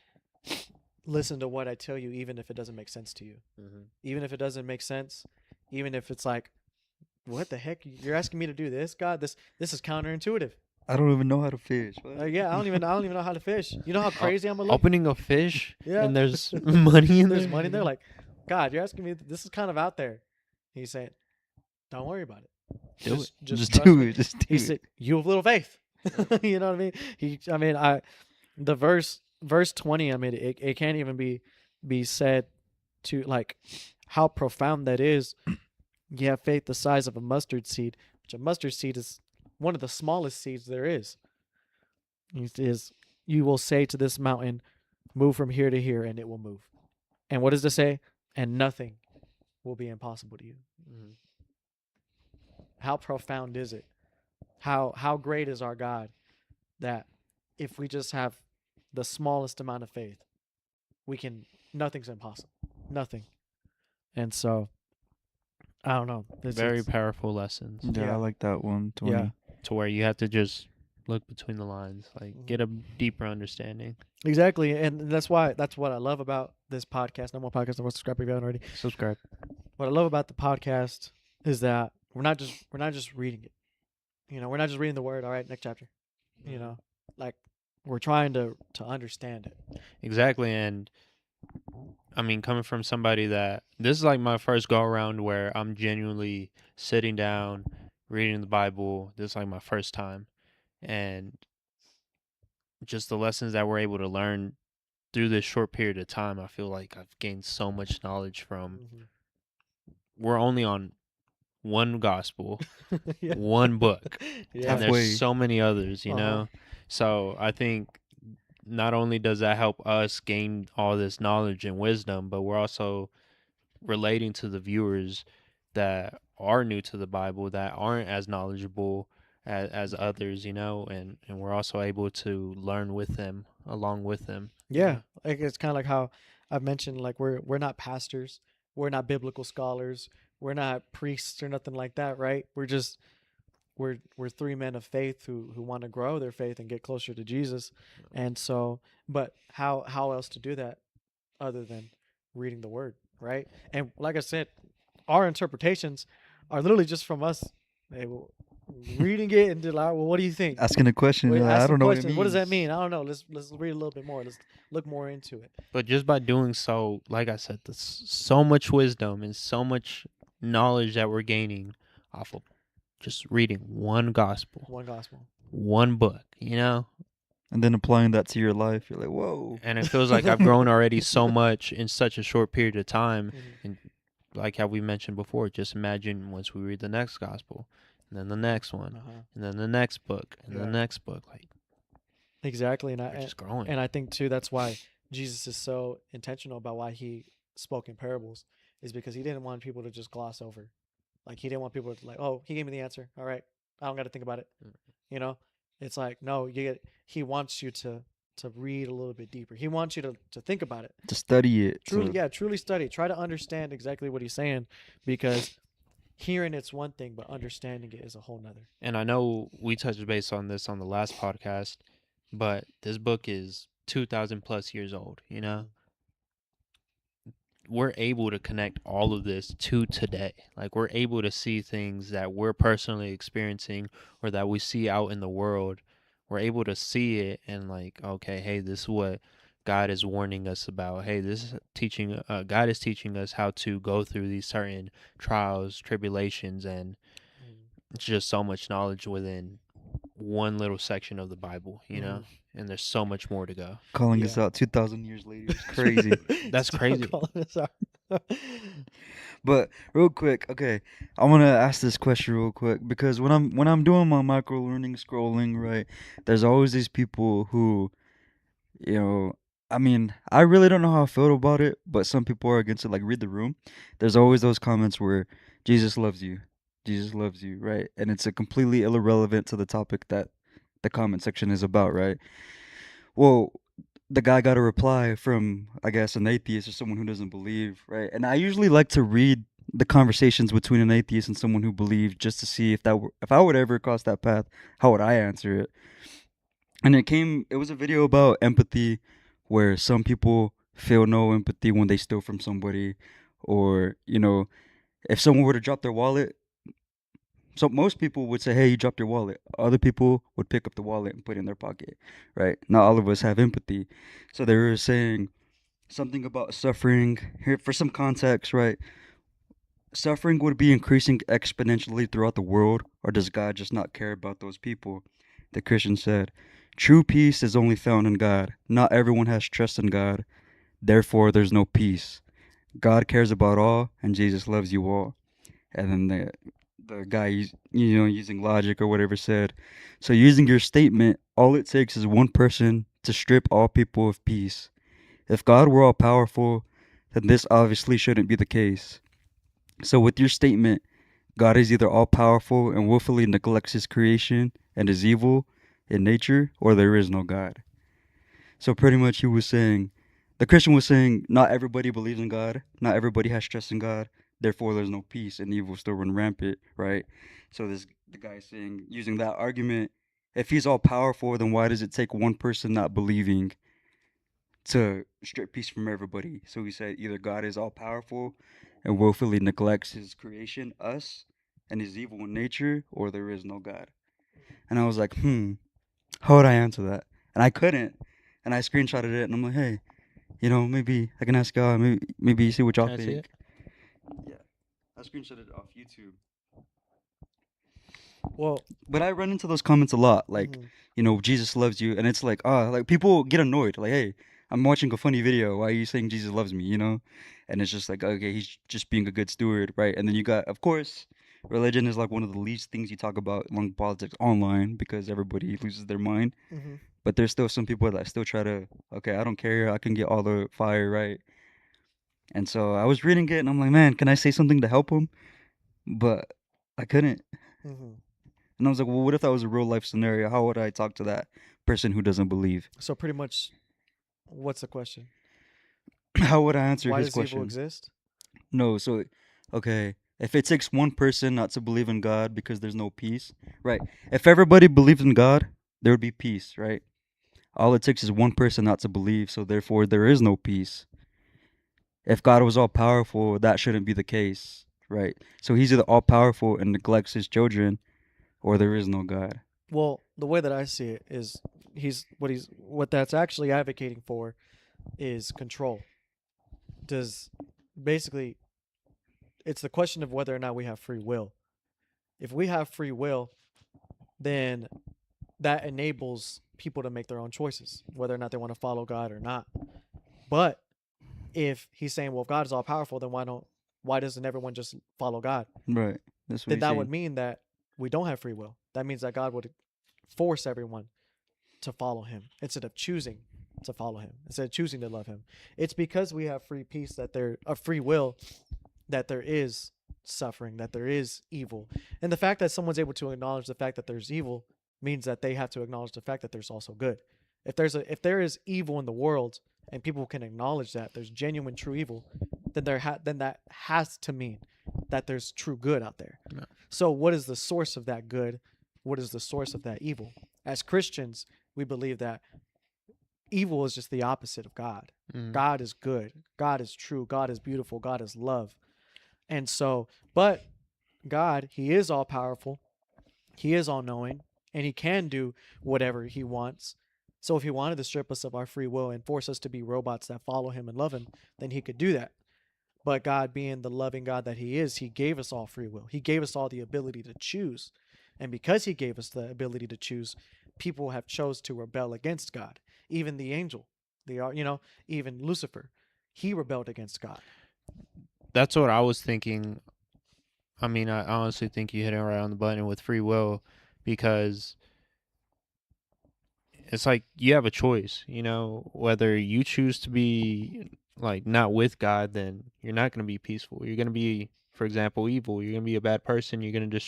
listen to what I tell you, even if it doesn't make sense to you. Mm-hmm. Even if it doesn't make sense, even if it's like, what the heck? You're asking me to do this, God? This is counterintuitive. I don't even know how to fish. What? Yeah, I don't even know how to fish. You know how crazy I'm gonna look. Opening a fish, Yeah. and there's money in there. There's money there. Like, God, you're asking me. This is kind of out there. He's saying, don't worry about it. Just trust do me. it. Just do He it. said, "You have little faith." You know what I mean? The verse 20. I mean, it can't even be said to like how profound that is. You have faith the size of a mustard seed, which a mustard seed is one of the smallest seeds there is. It is you will say to this mountain, "Move from here to here," and it will move. And what does it say? And nothing will be impossible to you. Mm-hmm. How profound is it? How great is our God that if we just have the smallest amount of faith, nothing's impossible. Nothing. And so I don't know. Very powerful lessons. Yeah, Yeah. I like that one. 20. Yeah. To where you have to just look between the lines, like get a deeper understanding. Exactly. And that's what I love about this podcast. No more podcast, no more subscribe if you haven't already. Subscribe. What I love about the podcast is that we're not just reading it. You know, we're not just reading the word, all right, next chapter. You know, like we're trying to understand it. Exactly. And I mean, coming from somebody that this is like my first go around where I'm genuinely sitting down, reading the Bible. This is like my first time. And just the lessons that we're able to learn through this short period of time, I feel like I've gained so much knowledge from. We're only on one gospel, Yeah. one book, Yeah. and Halfway. there's so many others, you Uh-huh. know? So I think not only does that help us gain all this knowledge and wisdom, but we're also relating to the viewers that are new to the Bible, that aren't as knowledgeable as others, you know, and we're also able to learn with them, along with them. Yeah, like it's kind of like how I've mentioned, like we're not pastors, we're not biblical scholars, we're not priests or nothing like that, right? We're three men of faith who want to grow their faith and get closer to Jesus, and so, but how else to do that other than reading the Word, right? And like I said, our interpretations are literally just from us. Reading it and like, well, what do you think? Asking a question. Wait, I ask don't the know question. What does that means. mean? I don't know. Let's read a little bit more. Let's look more into it. But just by doing so, like I said, there's so much wisdom and so much knowledge that we're gaining off of just reading one gospel, One gospel. one book, you know? And then applying that to your life, you're like, whoa. And it feels like I've grown already so much in such a short period of time. And like how we mentioned before, just imagine once we read the next gospel, and then the next one, and then the next book, and the next book. Like, exactly, and we're just growing. And I think too that's why Jesus is so intentional about why he spoke in parables, is because he didn't want people to just gloss over. Like he didn't want people to like, oh, he gave me the answer. All right, I don't got to think about it. You know, it's like no, he wants you to read a little bit deeper. He wants you to think about it. To study it. Truly study. Try to understand exactly what he's saying, because hearing it's one thing, but understanding it is a whole nother. And I know we touched base on this on the last podcast, but this book is 2,000 plus years old, you know? We're able to connect all of this to today. Like, we're able to see things that we're personally experiencing or that we see out in the world. We're able to see it and like, okay, hey, this is what God is warning us about. Hey, this is teaching. God is teaching us how to go through these certain trials, tribulations, and it's just so much knowledge within one little section of the Bible, you know. And there's so much more to go. Calling us out 2,000 years later is crazy. That's crazy. But real quick, okay, I want to ask this question real quick, because when I'm doing my micro learning scrolling, right, there's always these people who, you know, I mean, I really don't know how I feel about it, but some people are against it. Like, read the room. There's always those comments where Jesus loves you. Jesus loves you, right? And it's a completely irrelevant to the topic that the comment section is about, right? Well, the guy got a reply from, I guess, an atheist or someone who doesn't believe, right? And I usually like to read the conversations between an atheist and someone who believes just to see if I would ever cross that path, how would I answer it? And it was a video about empathy, where some people feel no empathy when they steal from somebody, or if someone were to drop their wallet. So most people would say, "Hey, you dropped your wallet." Other people would pick up the wallet and put it in their pocket, right? Not all of us have empathy. So they were saying something about suffering. Here, for some context, right? Suffering would be increasing exponentially throughout the world, or does God just not care about those people? The Christian said, "True peace is only found in God. Not everyone has trust in God. Therefore, there's no peace. God cares about all, and Jesus loves you all." And then the guy, using logic or whatever, said, "So using your statement, all it takes is one person to strip all people of peace. If God were all powerful, then this obviously shouldn't be the case. So with your statement, God is either all powerful and willfully neglects his creation and is evil in nature, or there is no God." So pretty much the Christian was saying, not everybody believes in God, not everybody has trust in God, therefore there's no peace and evil still run rampant, right? So the guy saying, using that argument, if he's all powerful, then why does it take one person not believing to strip peace from everybody? So he said either God is all powerful and willfully neglects his creation, us, and is evil in nature, or there is no God. And I was like, how would I answer that? And I couldn't. And I screenshotted it, and I'm like, hey, maybe I can ask God. Maybe you see what y'all Can I see think. it? Yeah, I screenshotted it off YouTube. Well, But I run into those comments a lot, like, Jesus loves you, and it's like, like people get annoyed, like, hey, I'm watching a funny video. Why are you saying Jesus loves me? And it's just like, okay, he's just being a good steward, right? And then you got, of course, religion is like one of the least things you talk about among politics online because everybody loses their mind. hmm But there's still some people that still try to, okay, I don't care, I can get all the fire, right? And so I was reading it, and I'm like, man, can I say something to help him? But I couldn't. hmm And I was like, well, what if that was a real life scenario? How would I talk to that person who doesn't believe? so pretty much, what's the question? How would I answer Why his does evil question? exist? No, so, okay, if it takes one person not to believe in God because there's no peace, right? If everybody believed in God, there would be peace, right? All it takes is one person not to believe, so therefore there is no peace. If God was all powerful, that shouldn't be the case, right? So he's either all powerful and neglects his children, or there is no God. Well, the way that I see it is what that's actually advocating for is control. Does basically it's the question of whether or not we have free will. If we have free will, then that enables people to make their own choices, whether or not they want to follow God or not. But if he's saying, well, if God is all powerful, then why doesn't everyone just follow God? Right. That's what Then he's that saying. would mean that we don't have free will. That means that God would force everyone to follow him instead of choosing to follow him, instead of choosing to love him. It's because we have free peace that there a free will that there is suffering, that there is evil. And the fact that someone's able to acknowledge the fact that there's evil means that they have to acknowledge the fact that there's also good. If there is evil in the world and people can acknowledge that there's genuine true evil, then then that has to mean that there's true good out there. No. So what is the source of that good? What is the source of that evil? As Christians, we believe that evil is just the opposite of God. God is good. God is true. God is beautiful. God is love. And so, but God, he is all powerful. He is all knowing, and he can do whatever he wants. So if he wanted to strip us of our free will and force us to be robots that follow him and love him, then he could do that. But God, being the loving God that he is, he gave us all free will. He gave us all the ability to choose. And because he gave us the ability to choose, people have chose to rebel against God. Even the angel, even Lucifer, he rebelled against God. That's what I was thinking. I mean, I honestly think you hit it right on the button with free will, because it's like you have a choice, you know, whether you choose to be like not with God, then you're not going to be peaceful. You're going to be, for example, evil. You're going to be a bad person. You're going to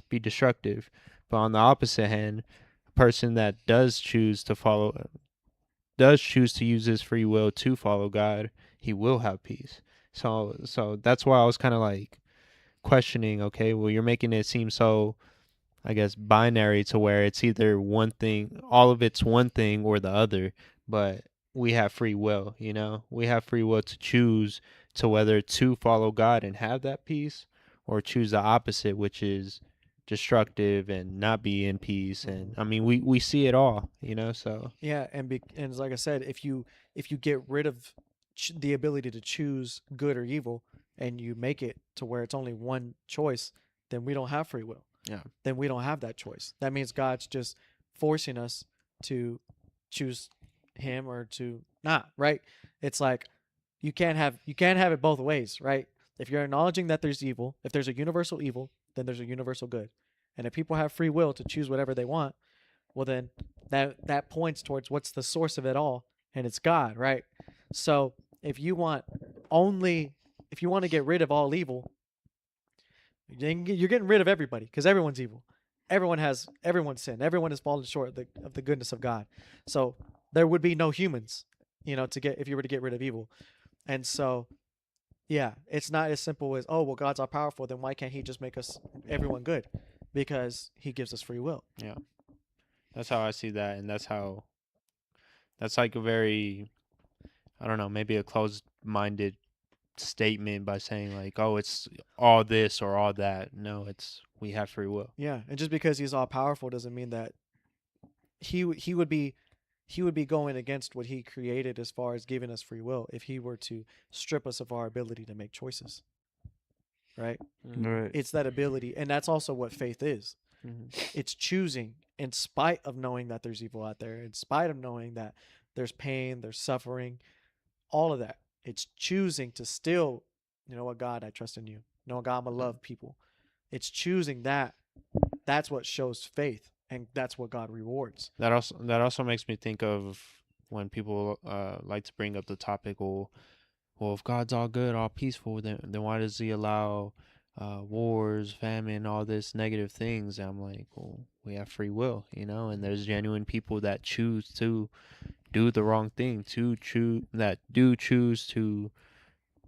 be destructive. But on the opposite hand, a person that does choose to use his free will to follow God, he will have peace. So that's why I was kind of like questioning, okay, well, you're making it seem so, I guess, binary to where it's either one thing, all of it's one thing or the other, but we have free will, you know? We have free will to choose to whether to follow God and have that peace or choose the opposite, which is destructive and not be in peace. And I mean, we see it all, you know? So Yeah, and like I said, if you get rid of the ability to choose good or evil, and you make it to where it's only one choice, then we don't have free will. yeah. Then we don't have that choice. That means God's just forcing us to choose Him or to not. Right? It's like you can't have it both ways. Right? If you're acknowledging that there's evil, if there's a universal evil, then there's a universal good. And if people have free will to choose whatever they want, well then that points towards what's the source of it all, and it's God, right? So if you want to get rid of all evil, you're getting rid of everybody, because everyone's evil. Everyone's sin. Everyone has fallen short of the goodness of God. So there would be no humans, to get if you were to get rid of evil. And so yeah, it's not as simple as, oh well, God's all powerful, then why can't He just make us everyone good? Because He gives us free will. Yeah. That's how I see that, and that's like a very, I don't know, maybe a closed-minded statement by saying like, oh, it's all this or all that. No, it's we have free will. Yeah, and just because He's all powerful doesn't mean that he would be going against what He created as far as giving us free will if He were to strip us of our ability to make choices. Right? Right. It's that ability, and that's also what faith is. Mm-hmm. It's choosing in spite of knowing that there's evil out there, in spite of knowing that there's pain, there's suffering, all of that. It's choosing to still, you know what, God, I trust in you. No, God, I'm gonna love people. It's choosing that. That's what shows faith, and that's what God rewards. That also makes me think of when people like to bring up the topic, well, if God's all good, all peaceful, then why does He allow wars, famine, all this negative things? And I'm like, well, we have free will, you know, and there's genuine people that choose to do the wrong thing, that do choose to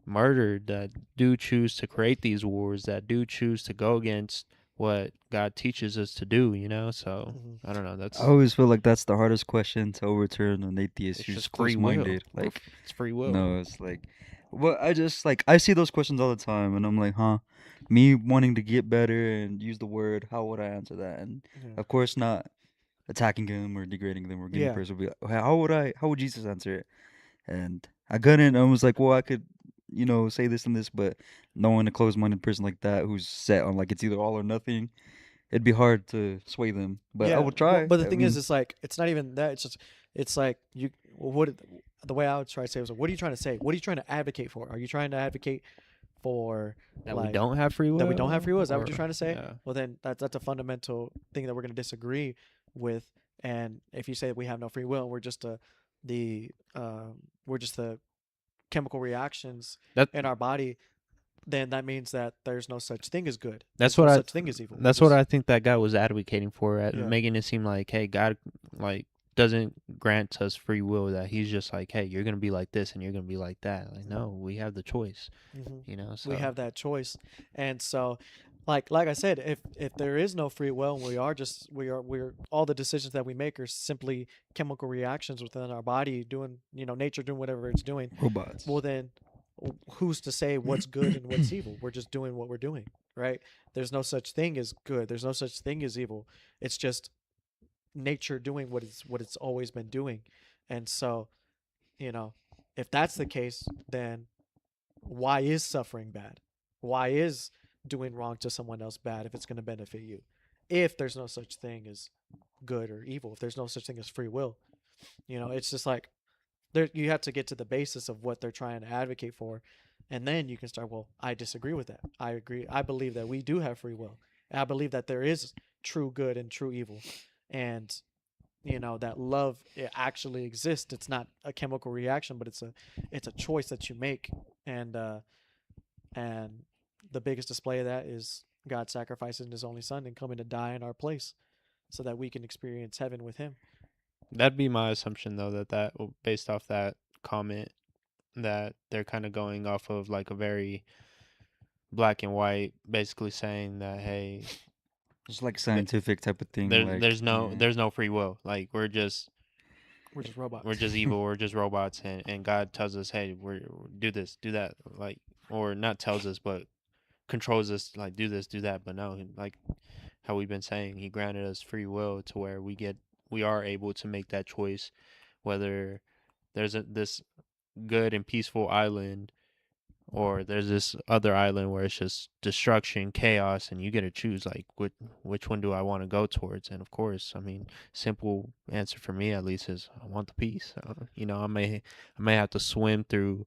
murder, that do choose to create these wars, that do choose to go against what God teaches us to do, you know? So I don't know. I always feel like that's the hardest question to overturn an atheist It's who's just free will. close-minded. Like, It's free will. no, it's like, well, I just like I see those questions all the time, and I'm like, huh? Me wanting to get better and use the word, how would I answer that? And of course, not attacking them or degrading them or getting personal. Be like, how would Jesus answer it? And I couldn't. I was like, well, I could, say this and this, but knowing a closed-minded person like that who's set on like it's either all or nothing, it'd be hard to sway them. But I would try. But the thing is, it's like it's not even that. It's just it's like you. The way I would try to say was, what are you trying to say? What are you trying to advocate for? Are you trying to advocate for That like, we don't have free will? that we don't have free will? Is that what Or- you're trying to say? Yeah. Well, then that's a fundamental thing that we're going to disagree with. And if you say that we have no free will and we're just the chemical reactions That in our body, then that means that there's no such thing as good. That's There's no what I- such thing as evil. That's what I think that guy was advocating for, Yeah. making it seem like, hey, God, like, doesn't grant us free will, that He's just like, hey, you're gonna be like this and you're gonna be like that. Like, no, we have the choice, you know. So we have that choice, and so, like I said, if there is no free will, and we're all the decisions that we make are simply chemical reactions within our body, doing nature doing whatever it's doing. Robots. Well, then, who's to say what's good and what's evil? We're just doing what we're doing, right? There's no such thing as good. There's no such thing as evil. It's just nature doing what it's always been doing. And so, if that's the case, then why is suffering bad? Why is doing wrong to someone else bad if it's going to benefit you? If there's no such thing as good or evil, if there's no such thing as free will, it's just like you have to get to the basis of what they're trying to advocate for, and then you can start, well, I disagree with that. I agree. I believe that we do have free will. And I believe that there is true good and true evil. And that love, it actually exists. It's not a chemical reaction, but it's a choice that you make. And uh and the biggest display of that is God sacrificing his only son and coming to die in our place so that we can experience heaven with him. That'd be my assumption, though, based off that comment, that they're kind of going off of like a very black and white, basically saying that, hey, Just like scientific type of thing. Like there's no free will. Like we're just Robots. evil. We're just robots, and God tells us, hey, we're do this, do that, like, or not tells us, but controls us, like, do this, do that. But no, like how we've been saying, he granted us free will to where we are able to make that choice, whether there's this good and peaceful island, or there's this other island where it's just destruction, chaos, and you get to choose, like, which one do I want to go towards. And of course, I mean, simple answer for me at least is I want the peace. I may have to swim through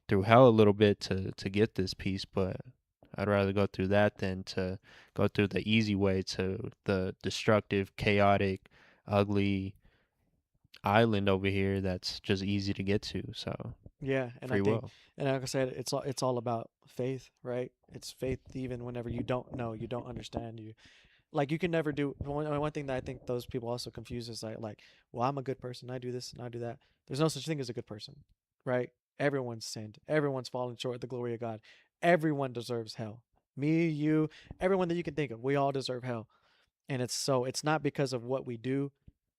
hell a little bit to get this peace, but I'd rather go through that than to go through the easy way to the destructive, chaotic, ugly island over here that's just easy to get to. So Yeah, and free I think, will. and like I said, it's all about faith, right? It's faith even whenever you don't know, you don't understand, you can never do one thing that I think those people also confuse is like, well, I'm a good person, I do this and I do that. There's no such thing as a good person, right? Everyone's sinned, everyone's fallen short of the glory of God. Everyone deserves hell. Me, you, everyone that you can think of, we all deserve hell. And it's not because of what we do.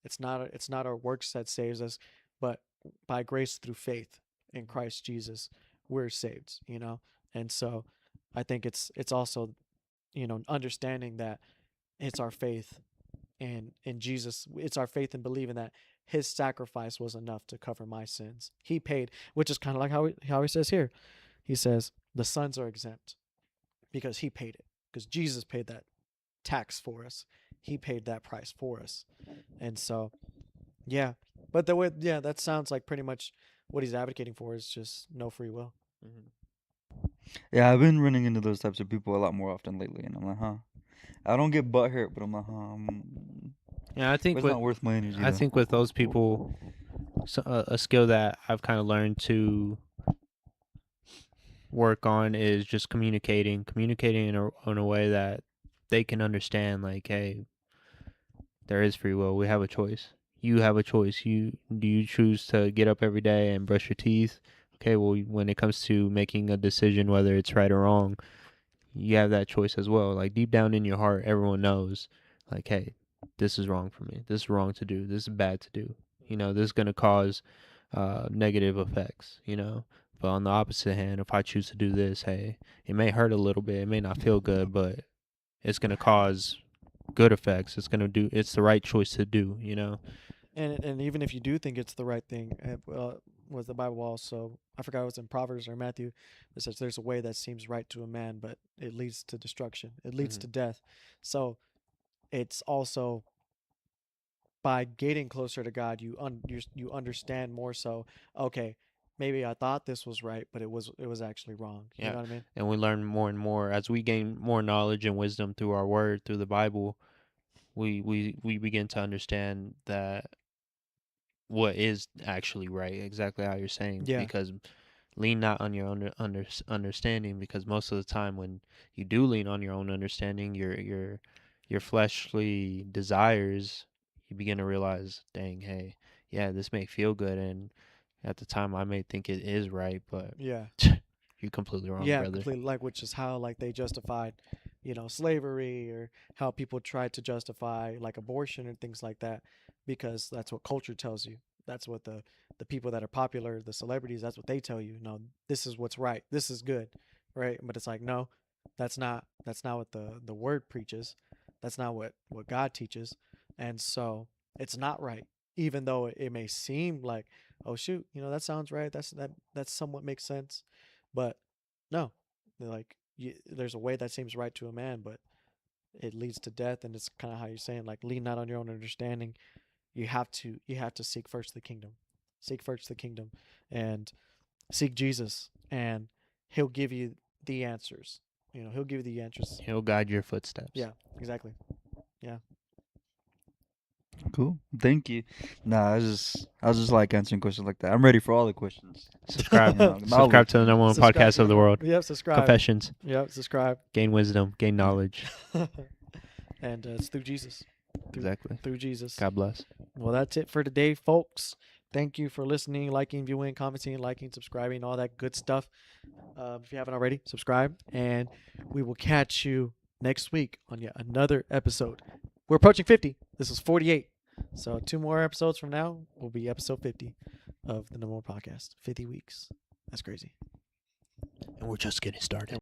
It's not our works that saves us, but by grace through faith in Christ Jesus, we're saved. And so I think it's also, understanding that it's our faith in Jesus. It's our faith in believing that his sacrifice was enough to cover my sins. He paid, which is kind of like how he says here. He says the sons are exempt because he paid it. Because Jesus paid that tax for us. He paid that price for us. And so, yeah. But that sounds like pretty much what he's advocating for is just no free will. Yeah, I've been running into those types of people a lot more often lately, and I'm like, huh. I don't get butt hurt, but I'm like, huh. Yeah, I think It's not worth my energy. I though. think with those people, a skill that I've kind of learned to work on is just communicating in a way that they can understand. Like, hey, there is free will. We have a choice. You have a choice. Do you choose to get up every day and brush your teeth? Okay, well, when it comes to making a decision, whether it's right or wrong, you have that choice as well. Like deep down in your heart, everyone knows, like, hey, this is wrong for me. This is wrong to do. This is bad to do. This is going to cause negative effects, But on the opposite hand, if I choose to do this, hey, it may hurt a little bit. It may not feel good, but it's going to cause good effects. It's the right choice to do. And even if you do think it's the right thing, was the Bible also, I forgot it was in Proverbs or Matthew, that says there's a way that seems right to a man, but it leads to destruction. It leads to death. So it's also by getting closer to God, you understand more so. Okay, maybe I thought this was right, but it was actually wrong. You Yeah. know what I mean? And we learn more and more as we gain more knowledge and wisdom through our word, through the Bible. We begin to understand that what is actually right, exactly how you're saying, Yeah. because lean not on your own understanding, because most of the time when you do lean on your own understanding, your fleshly desires, you begin to realize, dang, hey, yeah, this may feel good, and at the time I may think it is right, but Yeah. you're completely wrong, Yeah, brother. completely. Like, which is how like they justified, slavery, or how people tried to justify like abortion and things like that, because that's what culture tells you. That's what the people that are popular, the celebrities, that's what they tell you. No, this is what's right. This is good, right? But it's like, no, that's not what the word preaches. That's not what God teaches. And so it's not right, even though it may seem like, oh shoot, that sounds right. That somewhat makes sense, but no, like there's a way that seems right to a man, but it leads to death, and it's kind of how you're saying, like, lean not on your own understanding. You have to seek first the kingdom, seek first the kingdom, and seek Jesus, and He'll give you the answers. He'll give you the answers. He'll guide your footsteps. Yeah, exactly. Yeah. Cool. Thank you. Nah, I was just like answering questions like that. I'm ready for all the questions. Subscribe. Knowledge. Subscribe to the number one Subscribe podcast to of the world. Yep, subscribe. Confessions. Yep, subscribe. Gain wisdom. Gain knowledge. And it's through Jesus. Exactly. Through Jesus. God bless. Well, that's it for today, folks. Thank you for listening, liking, viewing, commenting, liking, subscribing, all that good stuff. If you haven't already, subscribe. And we will catch you next week on yet another episode. We're approaching 50. This is 48. So 2 more episodes from now will be episode 50 of the number one podcast. 50 weeks. That's crazy. And we're just getting started.